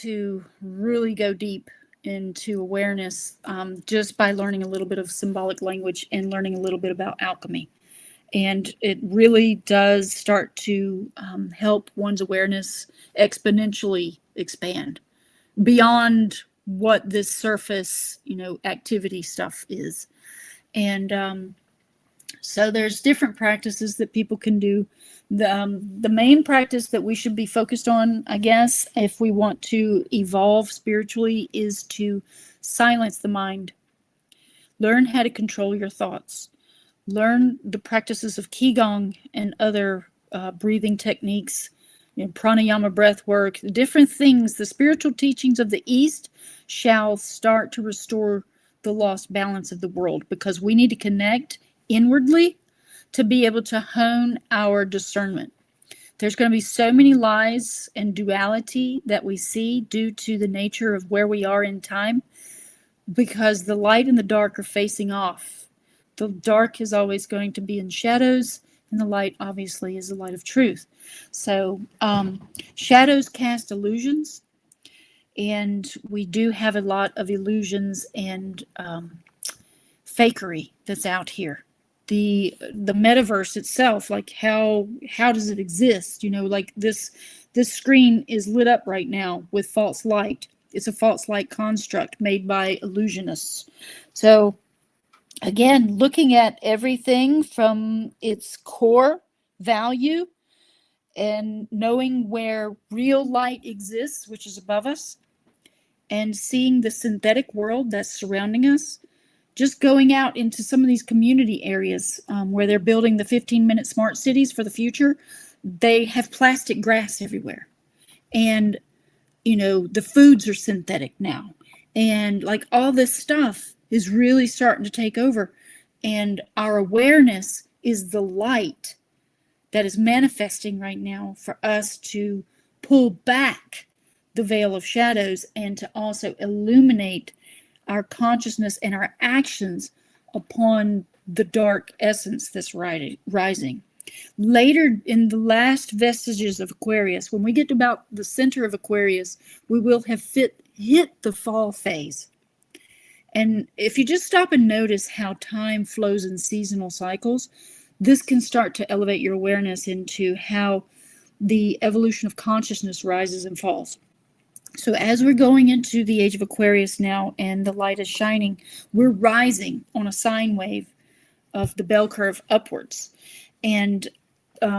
to really go deep into awareness just by learning a little bit of symbolic language and learning a little bit about alchemy. And it really does start to help one's awareness exponentially expand beyond what this surface, activity stuff is. And so there's different practices that people can do. The main practice that we should be focused on, I guess, if we want to evolve spiritually, is to silence the mind. Learn how to control your thoughts. Learn the practices of Qigong and other breathing techniques, pranayama, breath work, different things. The spiritual teachings of the East shall start to restore the lost balance of the world, because we need to connect inwardly to be able to hone our discernment. There's going to be so many lies and duality that we see due to the nature of where we are in time, because the light and the dark are facing off. The dark is always going to be in shadows, and the light obviously is the light of truth. So shadows cast illusions, and we do have a lot of illusions and fakery that's out here. The metaverse itself, like how does it exist? Like this screen is lit up right now with false light. It's a false light construct made by illusionists. So again, looking at everything from its core value and knowing where real light exists, which is above us, and seeing the synthetic world that's surrounding us. Just going out into some of these community areas where they're building the 15-minute smart cities for the future, they have plastic grass everywhere. And, the foods are synthetic now. And like all this stuff is really starting to take over. And our awareness is the light that is manifesting right now for us to pull back the veil of shadows and to also illuminate our consciousness and our actions upon the dark essence that's rising. Later, in the last vestiges of Aquarius, when we get to about the center of Aquarius, we will have hit the fall phase. And if you just stop and notice how time flows in seasonal cycles, this can start to elevate your awareness into how the evolution of consciousness rises and falls. So as we're going into the age of Aquarius now and the light is shining, we're rising on a sine wave of the bell curve upwards, and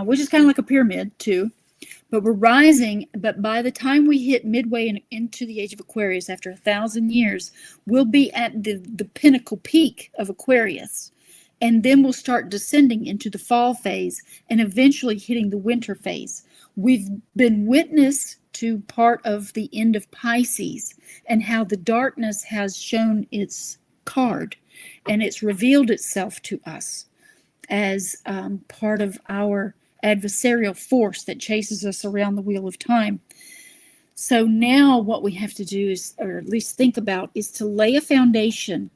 which is kind of like a pyramid too. But we're rising, but by the time we hit midway into the age of Aquarius, after 1,000 years, we'll be at the pinnacle peak of Aquarius. And then we'll start descending into the fall phase and eventually hitting the winter phase. We've been witness to part of the end of Pisces and how the darkness has shown its card, and it's revealed itself to us as part of our adversarial force that chases us around the wheel of time. So now what we have to do is, or at least think about, is to lay a foundation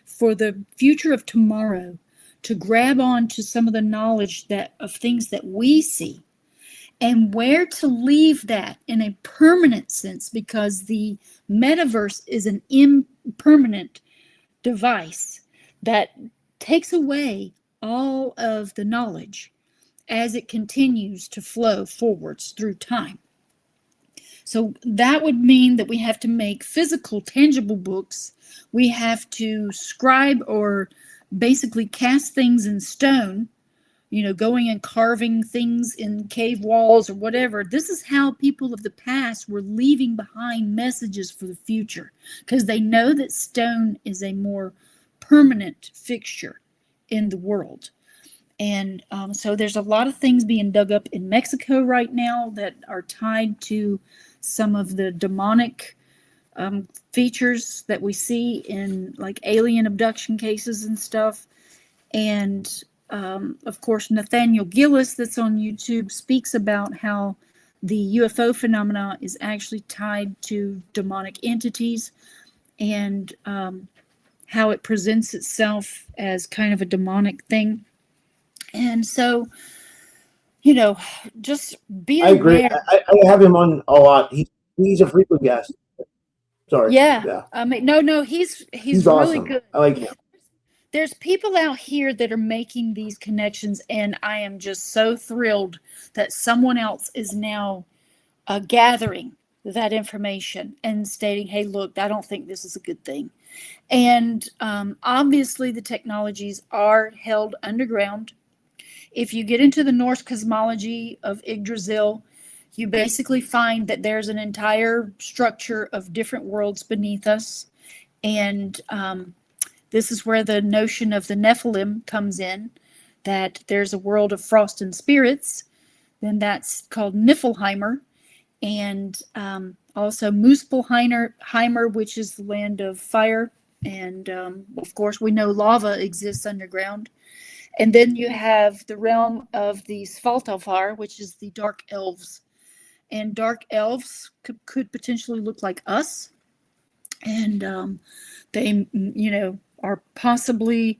for the future of tomorrow, to grab on to some of the knowledge of things that we see, and where to leave that in a permanent sense, because the metaverse is an impermanent device that takes away all of the knowledge as it continues to flow forwards through time. So that would mean that we have to make physical, tangible books. We have to scribe or basically cast things in stone, going and carving things in cave walls or whatever. This is how people of the past were leaving behind messages for the future, because they know that stone is a more permanent fixture in the world. And so there's a lot of things being dug up in Mexico right now that are tied to some of the demonic features that we see in like alien abduction cases and stuff. And Of course, Nathaniel Gillis, that's on YouTube, speaks about how the UFO phenomena is actually tied to demonic entities, and how it presents itself as kind of a demonic thing. And so, just be I agree. aware. I have him on a lot. He's a frequent guest. Sorry. Yeah. I mean, no, he's He's really awesome. good. I like him. There's people out here that are making these connections, and I am just so thrilled that someone else is now gathering that information and stating, hey, look, I don't think this is a good thing. And obviously, the technologies are held underground. If you get into the Norse cosmology of Yggdrasil, you basically find that there's an entire structure of different worlds beneath us. And this is where the notion of the Nephilim comes in, that there's a world of frost and spirits. Then that's called Niflheimer. And also Muspelheimer, which is the land of fire. And of course, we know lava exists underground. And then you have the realm of the Svaltalfar, which is the dark elves. And dark elves could potentially look like us. And they, are possibly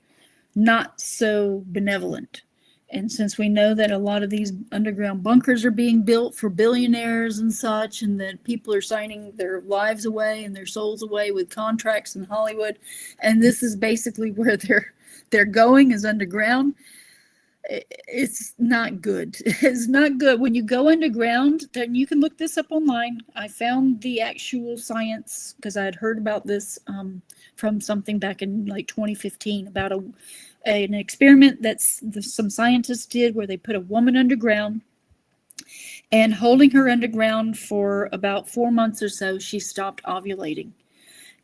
not so benevolent. And since we know that a lot of these underground bunkers are being built for billionaires and such, and that people are signing their lives away and their souls away with contracts in Hollywood, and this is basically where they're going, is underground, it's not good. It's not good. When you go underground, then you can look this up online. I found the actual science because I had heard about this from something back in like 2015 about an experiment that some scientists did where they put a woman underground, and holding her underground for about 4 months or so, she stopped ovulating.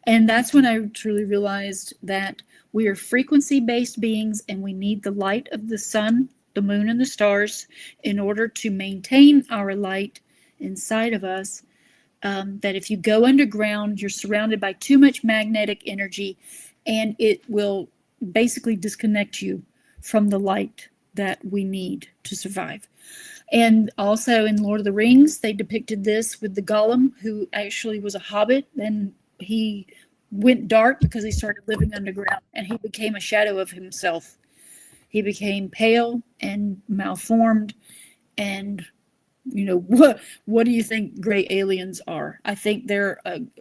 And that's when I truly realized that we are frequency-based beings, and we need the light of the sun, the moon, and the stars in order to maintain our light inside of us. That if you go underground, you're surrounded by too much magnetic energy, and it will basically disconnect you from the light that we need to survive. And also in Lord of the Rings, they depicted this with the Gollum, who actually was a hobbit, and he went dark because he started living underground, and he became a shadow of himself. He became pale and malformed. And what do you think gray aliens are? I think they're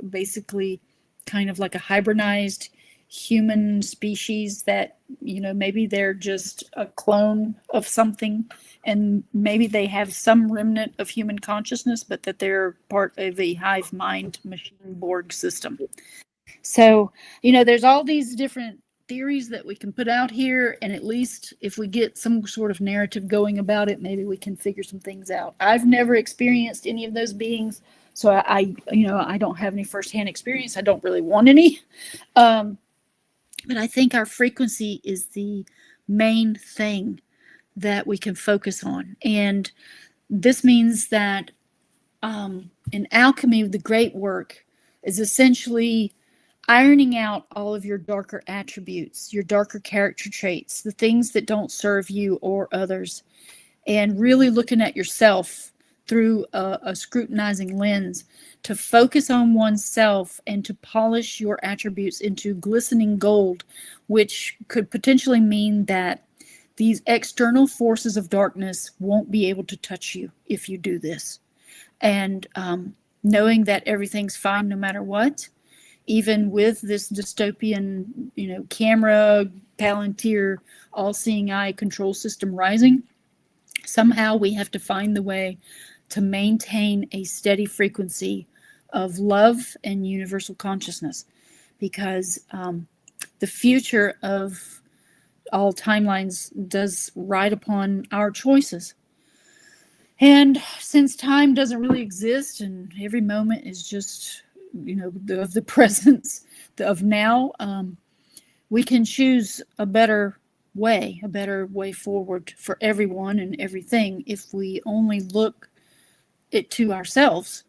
basically kind of like a hybridized human species that maybe they're just a clone of something, and maybe they have some remnant of human consciousness, but that they're part of a hive-mind machine Borg system. So, there's all these different theories that we can put out here, and at least if we get some sort of narrative going about it, maybe we can figure some things out. I've never experienced any of those beings, so I don't have any firsthand experience. I don't really want any. But I think our frequency is the main thing that we can focus on. And this means that in alchemy, the great work is essentially ironing out all of your darker attributes, your darker character traits, the things that don't serve you or others, and really looking at yourself through a scrutinizing lens to focus on oneself and to polish your attributes into glistening gold, which could potentially mean that these external forces of darkness won't be able to touch you if you do this. And knowing that everything's fine no matter what, even with this dystopian, camera, Palantir, all-seeing eye control system rising, somehow we have to find the way to maintain a steady frequency of love and universal consciousness, because the future of all timelines does ride upon our choices. And since time doesn't really exist and every moment is just of the presence of now, we can choose a better way forward for everyone and everything if we only look it to ourselves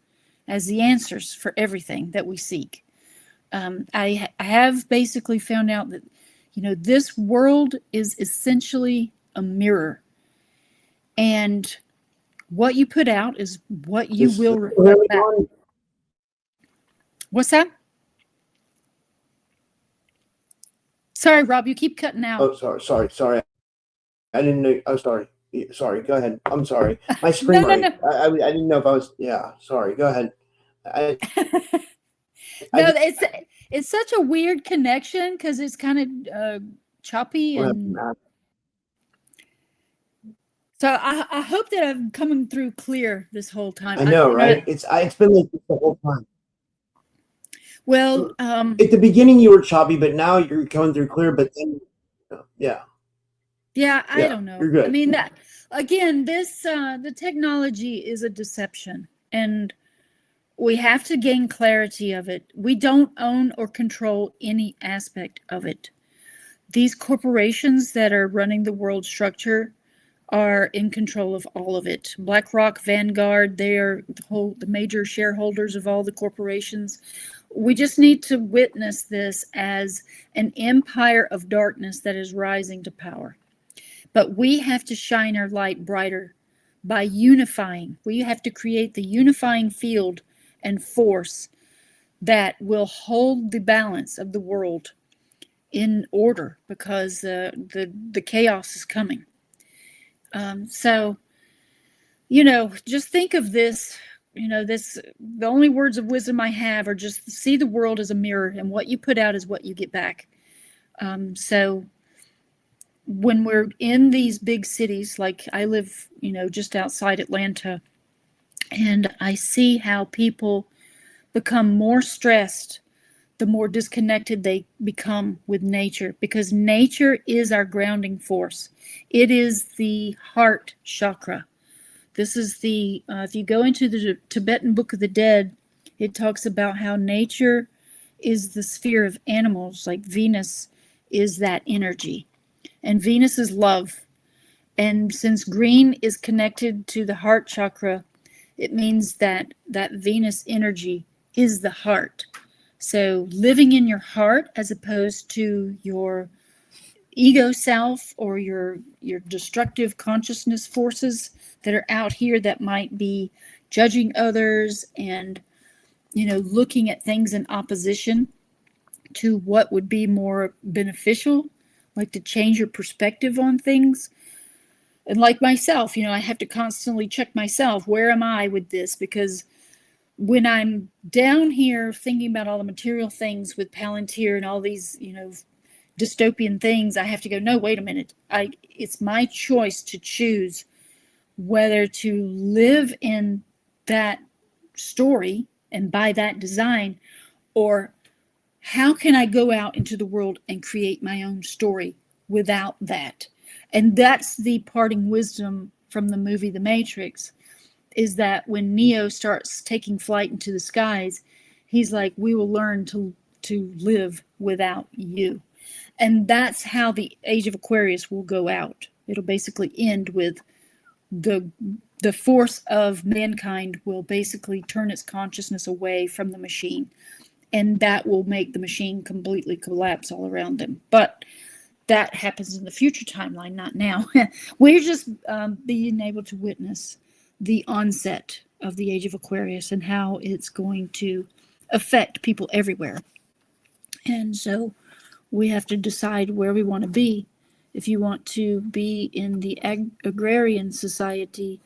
as the answers for everything that we seek. I have basically found out that this world is essentially a mirror. And what you put out is what you will reflect back. What's that? Sorry, Rob, you keep cutting out. Oh, sorry. I didn't know. Oh, sorry. Go ahead. I'm sorry. My screen. No. I didn't know if I was. Yeah. Sorry. Go ahead. It's such a weird connection because it's kind of choppy, and so I hope that I'm coming through clear this whole time. I know, right? It's been like this the whole time. Well, at the beginning you were choppy, but now you're coming through clear. But then, yeah. I don't know. You're good. I mean, that again, this the technology is a deception, and we have to gain clarity of it. We don't own or control any aspect of it. These corporations that are running the world structure are in control of all of it. BlackRock, Vanguard, they are the major shareholders of all the corporations. We just need to witness this as an empire of darkness that is rising to power. But we have to shine our light brighter by unifying. We have to create the unifying field and force that will hold the balance of the world in order, because the chaos is coming. So, just think of this, the only words of wisdom I have are just see the world as a mirror, and what you put out is what you get back. So when we're in these big cities, like I live, just outside Atlanta, and I see how people become more stressed the more disconnected they become with nature, because nature is our grounding force. It is the heart chakra. This is if you go into the Tibetan Book of the Dead, it talks about how nature is the sphere of animals, like Venus is that energy. And Venus is love. And since green is connected to the heart chakra, it means that Venus energy is the heart. So living in your heart as opposed to your ego self or your destructive consciousness forces that are out here that might be judging others and, looking at things in opposition to what would be more beneficial, like to change your perspective on things. And like myself, I have to constantly check myself. Where am I with this? Because when I'm down here thinking about all the material things with Palantir and all these, dystopian things, I have to go, no, wait a minute. It's my choice to choose whether to live in that story and by that design, or how can I go out into the world and create my own story without that? And that's the parting wisdom from the movie The Matrix, is that when Neo starts taking flight into the skies, he's like, we will learn to live without you. And that's how the Age of Aquarius will go out. It'll basically end with the force of mankind will basically turn its consciousness away from the machine. And that will make the machine completely collapse all around them. But that happens in the future timeline, not now. We're just being able to witness the onset of the Age of Aquarius and how it's going to affect people everywhere. And so we have to decide where we want to be. If you want to be in the agrarian society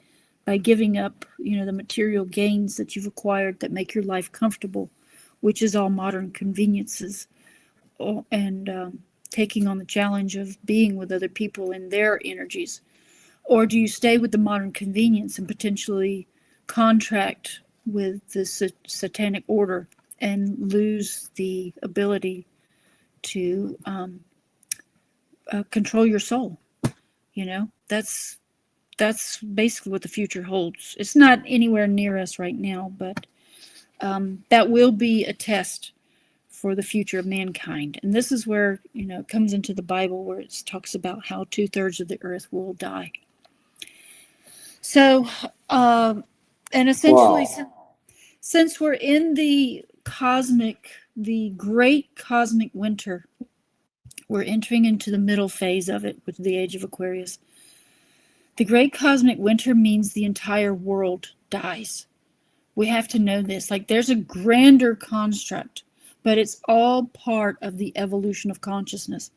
by giving up, the material gains that you've acquired that make your life comfortable, which is all modern conveniences, and taking on the challenge of being with other people in their energies. Or do you stay with the modern convenience and potentially contract with the satanic order and lose the ability to control your soul? That's basically what the future holds. It's not anywhere near us right now, but that will be a test for the future of mankind. And this is where, it comes into the Bible, where it talks about how 2/3 of the earth will die. So, and essentially, since we're in the great cosmic winter, we're entering into the middle phase of it with the Age of Aquarius. The great cosmic winter means the entire world dies. We have to know this. Like, there's a grander construct, but it's all part of the evolution of consciousness.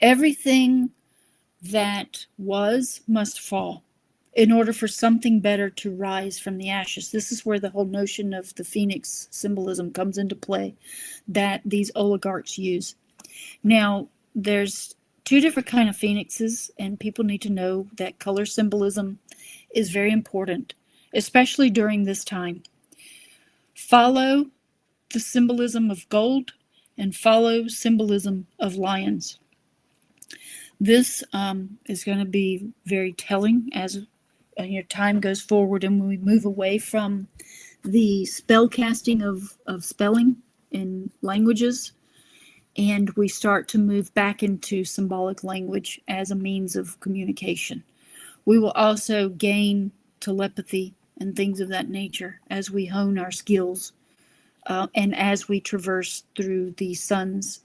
Everything that was must fall in order for something better to rise from the ashes. This is where the whole notion of the phoenix symbolism comes into play that these oligarchs use. Now, there's two different kind of phoenixes, and people need to know that color symbolism is very important, especially during this time. Follow the symbolism of gold and follow symbolism of lions. This is going to be very telling as your time goes forward, and when we move away from the spell casting of spelling in languages, and we start to move back into symbolic language as a means of communication. We will also gain telepathy and things of that nature as we hone our skills and as we traverse through the sun's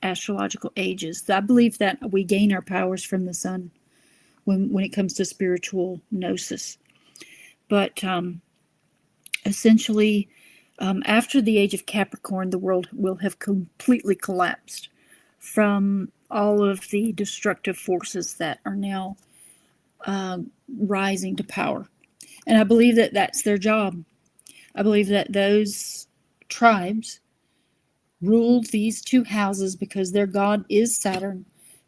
astrological ages. I believe that we gain our powers from the sun when it comes to spiritual gnosis. But essentially, after the age of Capricorn, the world will have completely collapsed from all of the destructive forces that are now rising to power. And I believe that that's their job. I believe that those tribes rule these two houses because their god is Saturn,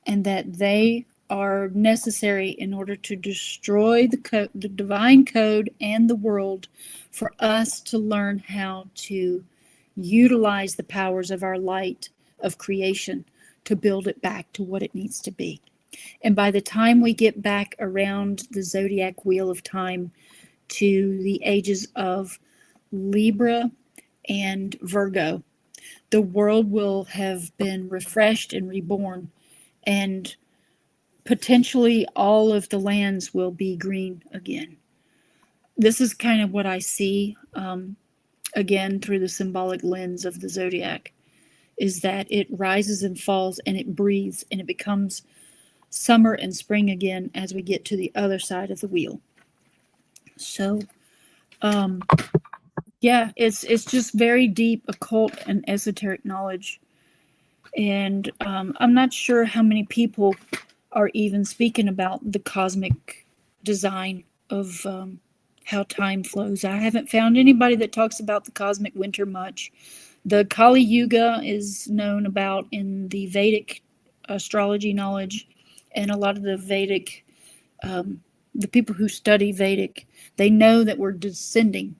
and that they are necessary in order to destroy the divine code and the world, for us to learn how to utilize the powers of our light of creation to build it back to what it needs to be. And by the time we get back around the zodiac wheel of time to the ages of Libra and Virgo, the world will have been refreshed and reborn, and potentially all of the lands will be green again. This is kind of what I see, again, through the symbolic lens of the zodiac, is that it rises and falls and it breathes and it becomes summer and spring again as we get to the other side of the wheel. So, yeah, it's just very deep occult and esoteric knowledge. And I'm not sure how many people are even speaking about the cosmic design of how time flows. I haven't found anybody that talks about the cosmic winter much. The Kali Yuga is known about in the Vedic astrology knowledge, and a lot of the Vedic, the people who study Vedic, they know that we're descending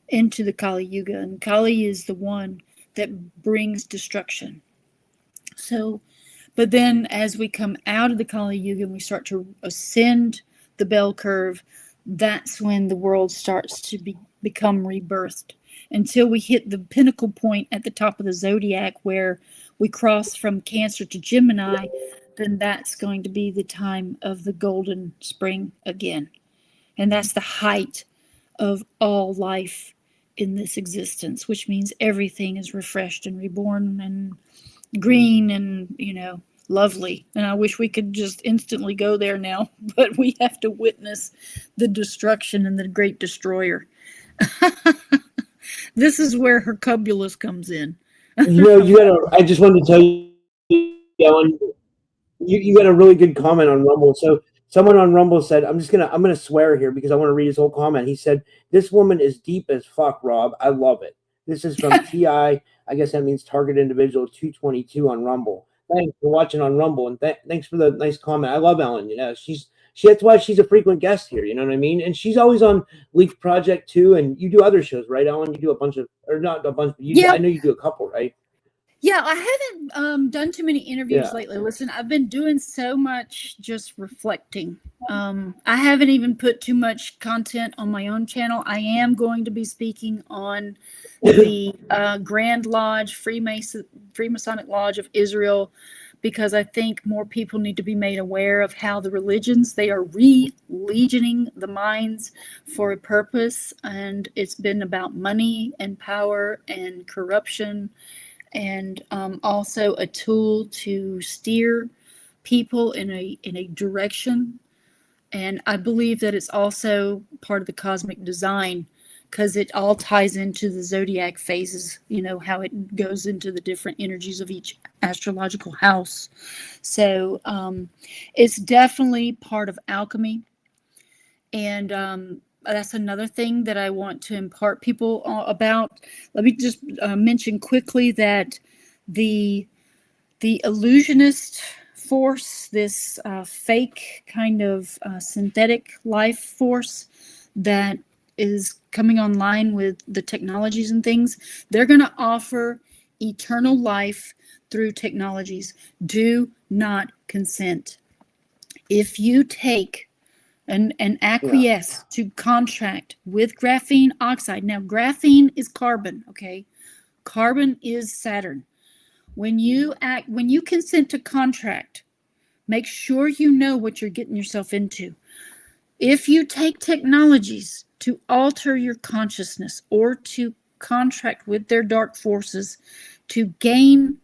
into the Kali Yuga, and Kali is the one that brings destruction. So, but then as we come out of the Kali Yuga and we start to ascend the bell curve, that's when the world starts to become rebirthed, until we hit the pinnacle point at the top of the zodiac where we cross from Cancer to Gemini. Then that's going to be the time of the golden spring again. And that's the height of all life in this existence, which means everything is refreshed and reborn and green and, lovely. And I wish we could just instantly go there now, but we have to witness the destruction and the great destroyer. This is where Hercubulus comes in. I just wanted to tell you, Ellen, you got a really good comment on Rumble. So someone on Rumble said, I'm gonna swear here because I want to read his whole comment. He said, "This woman is deep as fuck, Rob. I love it." This is from TI. I guess that means Target Individual 222 on Rumble. Thanks for watching on Rumble, and thanks for the nice comment. I love Ellen. That's why she's a frequent guest here. You know what I mean? And she's always on Leak Project too. And you do other shows, right, Ellen? You do a bunch of, or not a bunch. I know you do a couple, right? Yeah, I haven't done too many interviews lately. Listen, I've been doing so much just reflecting. I haven't even put too much content on my own channel. I am going to be speaking on the Grand Lodge, Freemasonic Lodge of Israel, because I think more people need to be made aware of how the religions, they are re-legioning the minds for a purpose. And it's been about money and power and corruption, and also a tool to steer people in a direction And I believe that it's also part of the cosmic design, because it all ties into the zodiac phases, how it goes into the different energies of each astrological house. So it's definitely part of alchemy. And that's another thing that I want to impart people about. Let me just mention quickly that the illusionist force, this fake kind of synthetic life force that is coming online with the technologies and things, they're going to offer eternal life through technologies. Do not consent. If you take and acquiesce to contract with graphene oxide, now graphene is carbon, okay? Carbon is Saturn. When you consent to contract, make sure you know what you're getting yourself into. If you take technologies to alter your consciousness or to contract with their dark forces to gain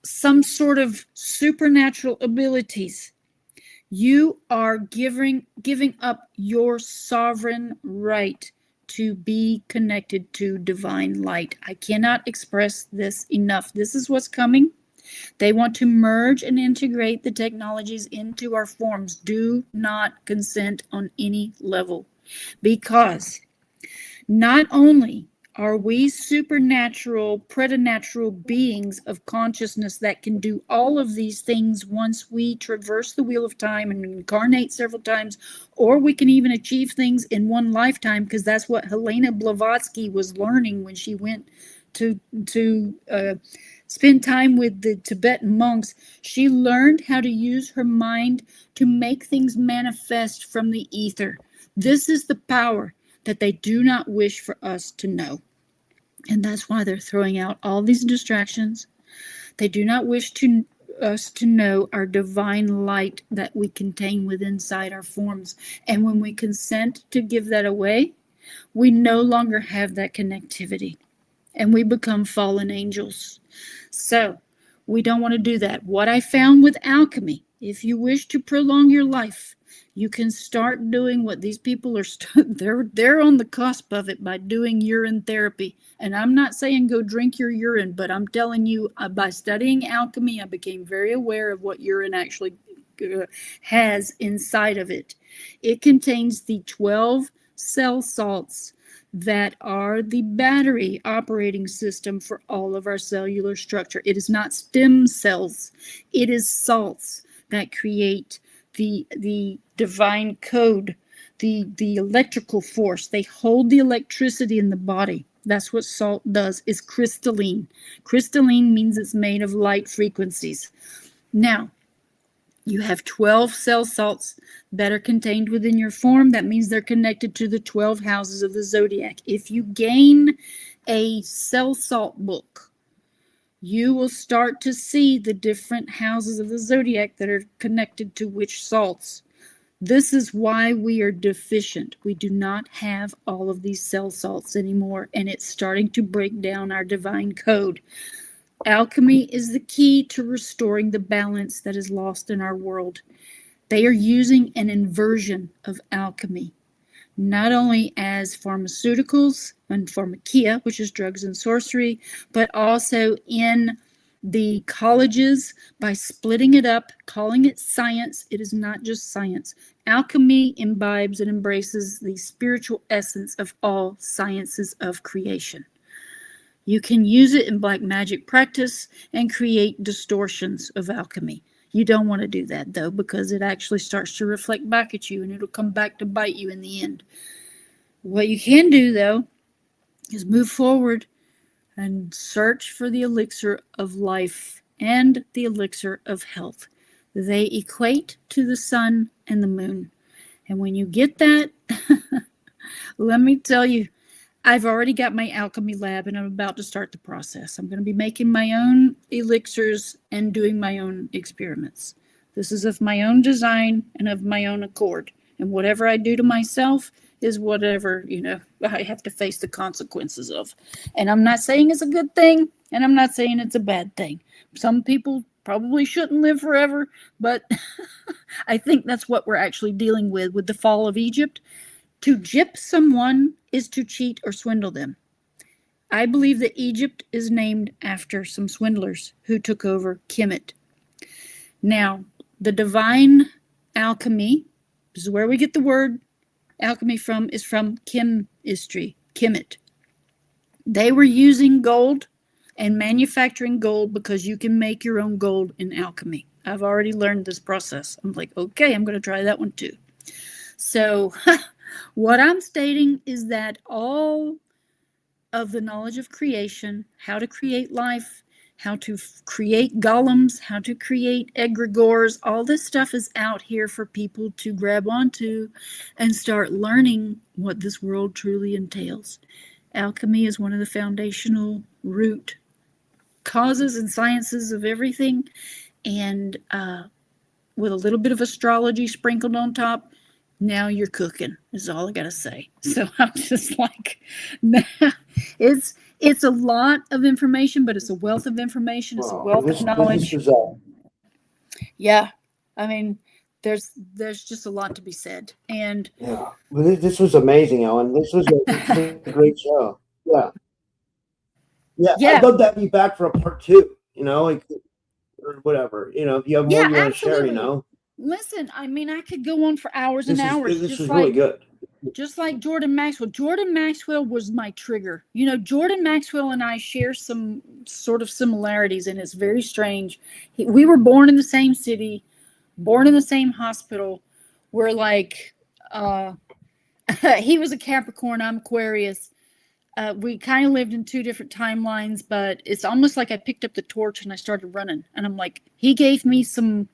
some sort of supernatural abilities, you are giving up your sovereign right to be connected to divine light. I cannot express this enough. This is what's coming. They want to merge and integrate the technologies into our forms. Do not consent on any level, because not only are we supernatural, preternatural beings of consciousness that can do all of these things once we traverse the wheel of time and incarnate several times, or we can even achieve things in one lifetime, because that's what Helena Blavatsky was learning when she went to spend time with the Tibetan monks. She learned how to use her mind to make things manifest from the ether. This is the power that they do not wish for us to know. And that's why they're throwing out all these distractions. They do not wish us to know our divine light that we contain within inside our forms. And when we consent to give that away, we no longer have that connectivity, and we become fallen angels. So we don't want to do that. What I found with alchemy, if you wish to prolong your life, you can start doing what these people are they're on the cusp of it by doing urine therapy. And I'm not saying go drink your urine, but I'm telling you, by studying alchemy, I became very aware of what urine actually has inside of it. It contains the 12 cell salts that are the battery operating system for all of our cellular structure. It is not stem cells. It is salts that create the divine code, the electrical force. They hold the electricity in the body. That's what salt does. It's crystalline. Crystalline means it's made of light frequencies. Now, you have 12 cell salts that are contained within your form. That means they're connected to the 12 houses of the zodiac. If you gain a cell salt book, you will start to see the different houses of the zodiac that are connected to which salts. This is why we are deficient. We do not have all of these cell salts anymore, and it's starting to break down our divine code. Alchemy is the key to restoring the balance that is lost in our world. They are using an inversion of alchemy, not only as pharmaceuticals and pharmakia, which is drugs and sorcery, but also in the colleges by splitting it up, calling it science. It is not just science. Alchemy imbibes and embraces the spiritual essence of all sciences of creation. You can use it in black magic practice and create distortions of alchemy. You don't want to do that, though, because it actually starts to reflect back at you, and it'll come back to bite you in the end. What you can do, though, is move forward and search for the elixir of life and the elixir of health. They equate to the sun and the moon. And when you get that, let me tell you, I've already got my alchemy lab, and I'm about to start the process. I'm going to be making my own elixirs and doing my own experiments. This is of my own design and of my own accord. And whatever I do to myself is whatever, I have to face the consequences of. And I'm not saying it's a good thing, and I'm not saying it's a bad thing. Some people probably shouldn't live forever, but I think that's what we're actually dealing with the fall of Egypt. To gyp someone is to cheat or swindle them. I believe that Egypt is named after some swindlers who took over Kemet. Now, the divine alchemy, this is where we get the word alchemy from, is from chemistry, Kemet. They were using gold and manufacturing gold because you can make your own gold in alchemy. I've already learned this process. I'm like, okay, I'm going to try that one too. So what I'm stating is that all of the knowledge of creation, how to create life, how to create golems, how to create egregores, all this stuff is out here for people to grab onto and start learning what this world truly entails. Alchemy is one of the foundational root causes and sciences of everything, and with a little bit of astrology sprinkled on top, now you're cooking, is all I gotta say. So I'm just like, it's a lot of information, but it's a wealth of information. It's a wealth of knowledge. Yeah, I mean, there's just a lot to be said. And yeah, well, this was amazing, Ellen. This was a great show. Yeah. I'd love to have you back for a part 2. Like, or whatever. If you have more you want to share. Listen, I mean, I could go on for hours and hours. This was really good. Just like Jordan Maxwell. Jordan Maxwell was my trigger. Jordan Maxwell and I share some sort of similarities, and it's very strange. We were born in the same city, born in the same hospital. We're like, he was a Capricorn, I'm Aquarius. We kind of lived in 2 different timelines, but it's almost like I picked up the torch and I started running. And I'm like, he gave me some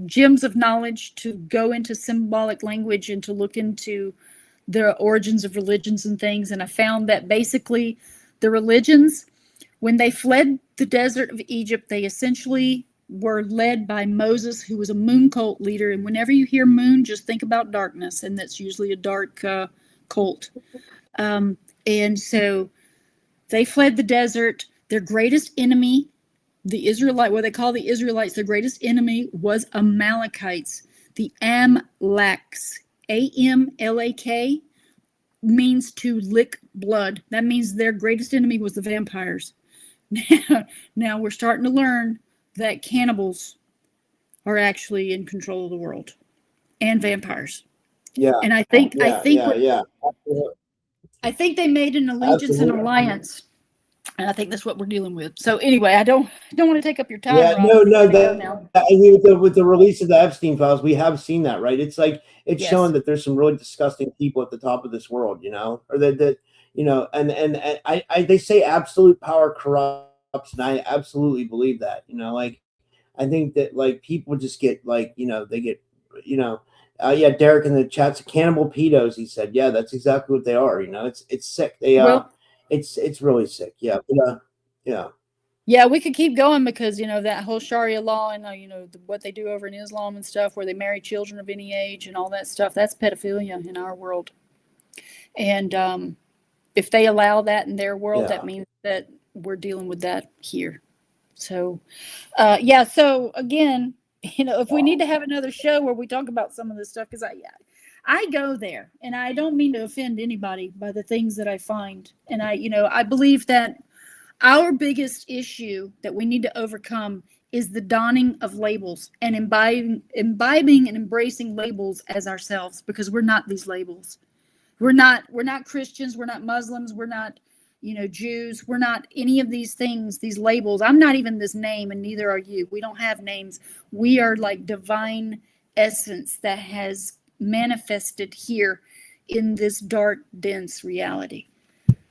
gems of knowledge to go into symbolic language and to look into the origins of religions and things. And I found that basically the religions, when they fled the desert of Egypt, they essentially were led by Moses, who was a moon cult leader. And whenever you hear moon, just think about darkness. And that's usually a dark cult. And so they fled the desert. Their greatest enemy, what they call the Israelites, their greatest enemy was Amalekites. The Amlaks, Amlak, means to lick blood. That means their greatest enemy was the vampires. Now we're starting to learn that cannibals are actually in control of the world, and vampires. Yeah. And I think they made an allegiance and alliance. And I think that's what we're dealing with. So anyway, I don't want to take up your time. Yeah, Rob. With the release of the Epstein files, we have seen that, right? It's like showing that there's some really disgusting people at the top of this world, or that and I they say absolute power corrupts, and I absolutely believe that. Like, I think that, like, people just get, like, they get, Derek in the chat's cannibal pedos. He said, yeah, that's exactly what they are. It's sick. It's really sick. Yeah. Yeah, we could keep going because, that whole Sharia law and, what they do over in Islam and stuff, where they marry children of any age and all that stuff, that's pedophilia in our world. And if they allow that in their world, that means that we're dealing with that here. So, so again, if we need to have another show where we talk about some of this stuff, because I go there, and I don't mean to offend anybody by the things that I find. And I believe that our biggest issue that we need to overcome is the donning of labels and imbibing and embracing labels as ourselves, because we're not these labels. We're not Christians. We're not Muslims. We're not, Jews. We're not any of these things, these labels. I'm not even this name, and neither are you. We don't have names. We are like divine essence that has manifested here in this dark, dense reality.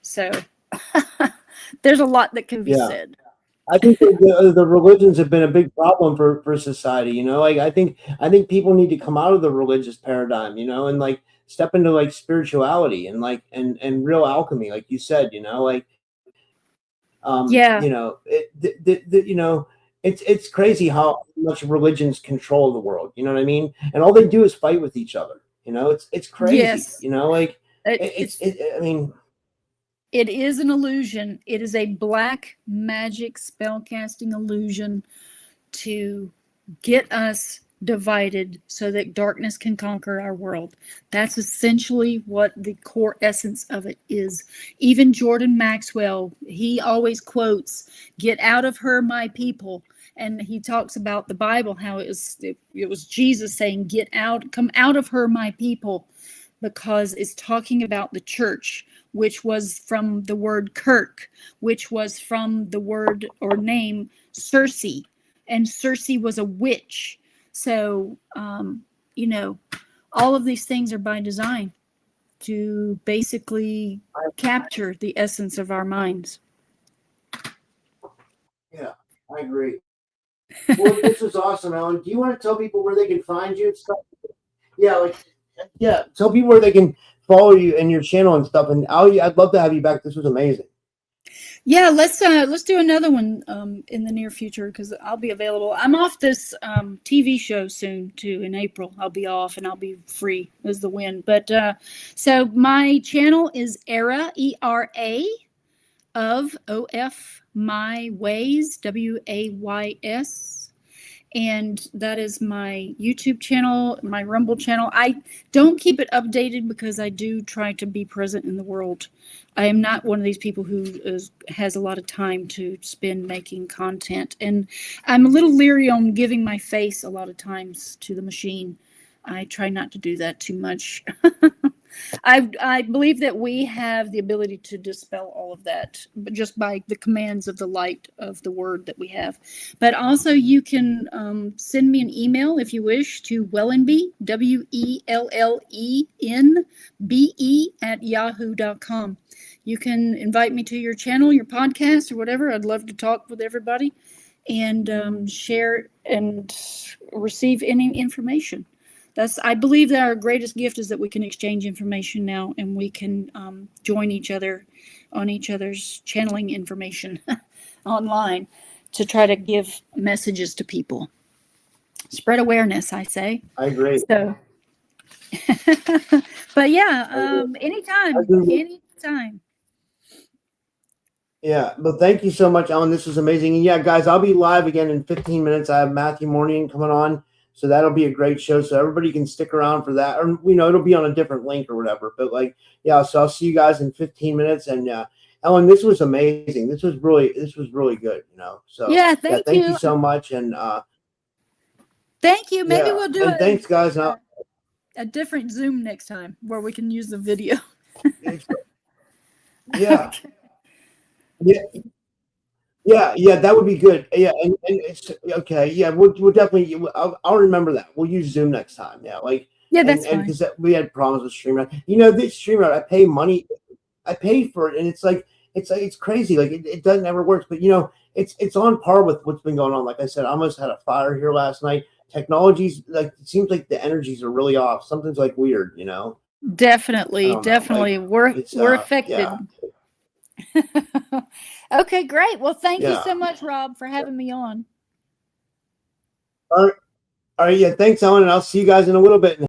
So there's a lot that can be said. I think the religions have been a big problem for society. Like, I think people need to come out of the religious paradigm, and like step into like spirituality and like and real alchemy, like you said. It's crazy how much religions control the world. You know what I mean? And all they do is fight with each other. It's crazy. Yes. Like it is an illusion. It is a black magic spellcasting illusion to get us divided so that darkness can conquer our world. That's essentially what the core essence of it is. Even Jordan Maxwell, he always quotes, "Get out of her, my people." And he talks about the Bible, how it was Jesus saying, "Get out, come out of her, my people," because it's talking about the church, which was from the word Kirk, which was from the word or name Circe. And Circe was a witch. So, you know, all of these things are by design to basically capture the essence of our minds. Yeah, I agree. Well, this is awesome, Ellen. Do you want to tell people where they can find you and stuff? Yeah, tell people where they can follow you and your channel and stuff. And I'd love to have you back. This was amazing. Yeah, let's do another one in the near future, because I'll be available. I'm off this TV show soon too. In April, I'll be off and I'll be free as the wind. But so my channel is Era, ERA, of OF My Ways, WAYS. And that is my YouTube channel, my Rumble channel. I don't keep it updated because I do try to be present in the world. I am not one of these people who has a lot of time to spend making content. And I'm a little leery on giving my face a lot of times to the machine. I try not to do that too much. I believe that we have the ability to dispel all of that, but just by the commands of the light of the word that we have. But also you can send me an email if you wish to Wellenbe, WELLENBE @yahoo.com. You can invite me to your channel, your podcast, or whatever. I'd love to talk with everybody and share and receive any information. I believe that our greatest gift is that we can exchange information now, and we can join each other on each other's channeling information online to try to give messages to people. Spread awareness, I say. I agree. So, but yeah, anytime. Yeah, but thank you so much, Ellen. This was amazing. And yeah, guys, I'll be live again in 15 minutes. I have Matthew Morning coming on. So that'll be a great show. So everybody can stick around for that. Or, it'll be on a different link or whatever. But yeah, so I'll see you guys in 15 minutes. And Ellen, this was amazing. This was really good, So yeah, thank you so much. And thank you. Maybe we'll do thanks, guys. A different Zoom next time where we can use the video. Yeah. Yeah, that would be good. Yeah, and it's okay. Yeah, we'll definitely. I'll remember that. We'll use Zoom next time. Yeah, that's fine. Because we had problems with StreamYard. This StreamYard, I pay money. I pay for it, and it's crazy. It doesn't ever work. But it's on par with what's been going on. Like I said, I almost had a fire here last night. Technology's it seems like the energies are really off. Something's weird. Definitely. We're affected. Yeah. Okay, great. Well, thank you so much, Rob, for having me on. All right. Yeah. Thanks, Ellen. And I'll see you guys in a little bit.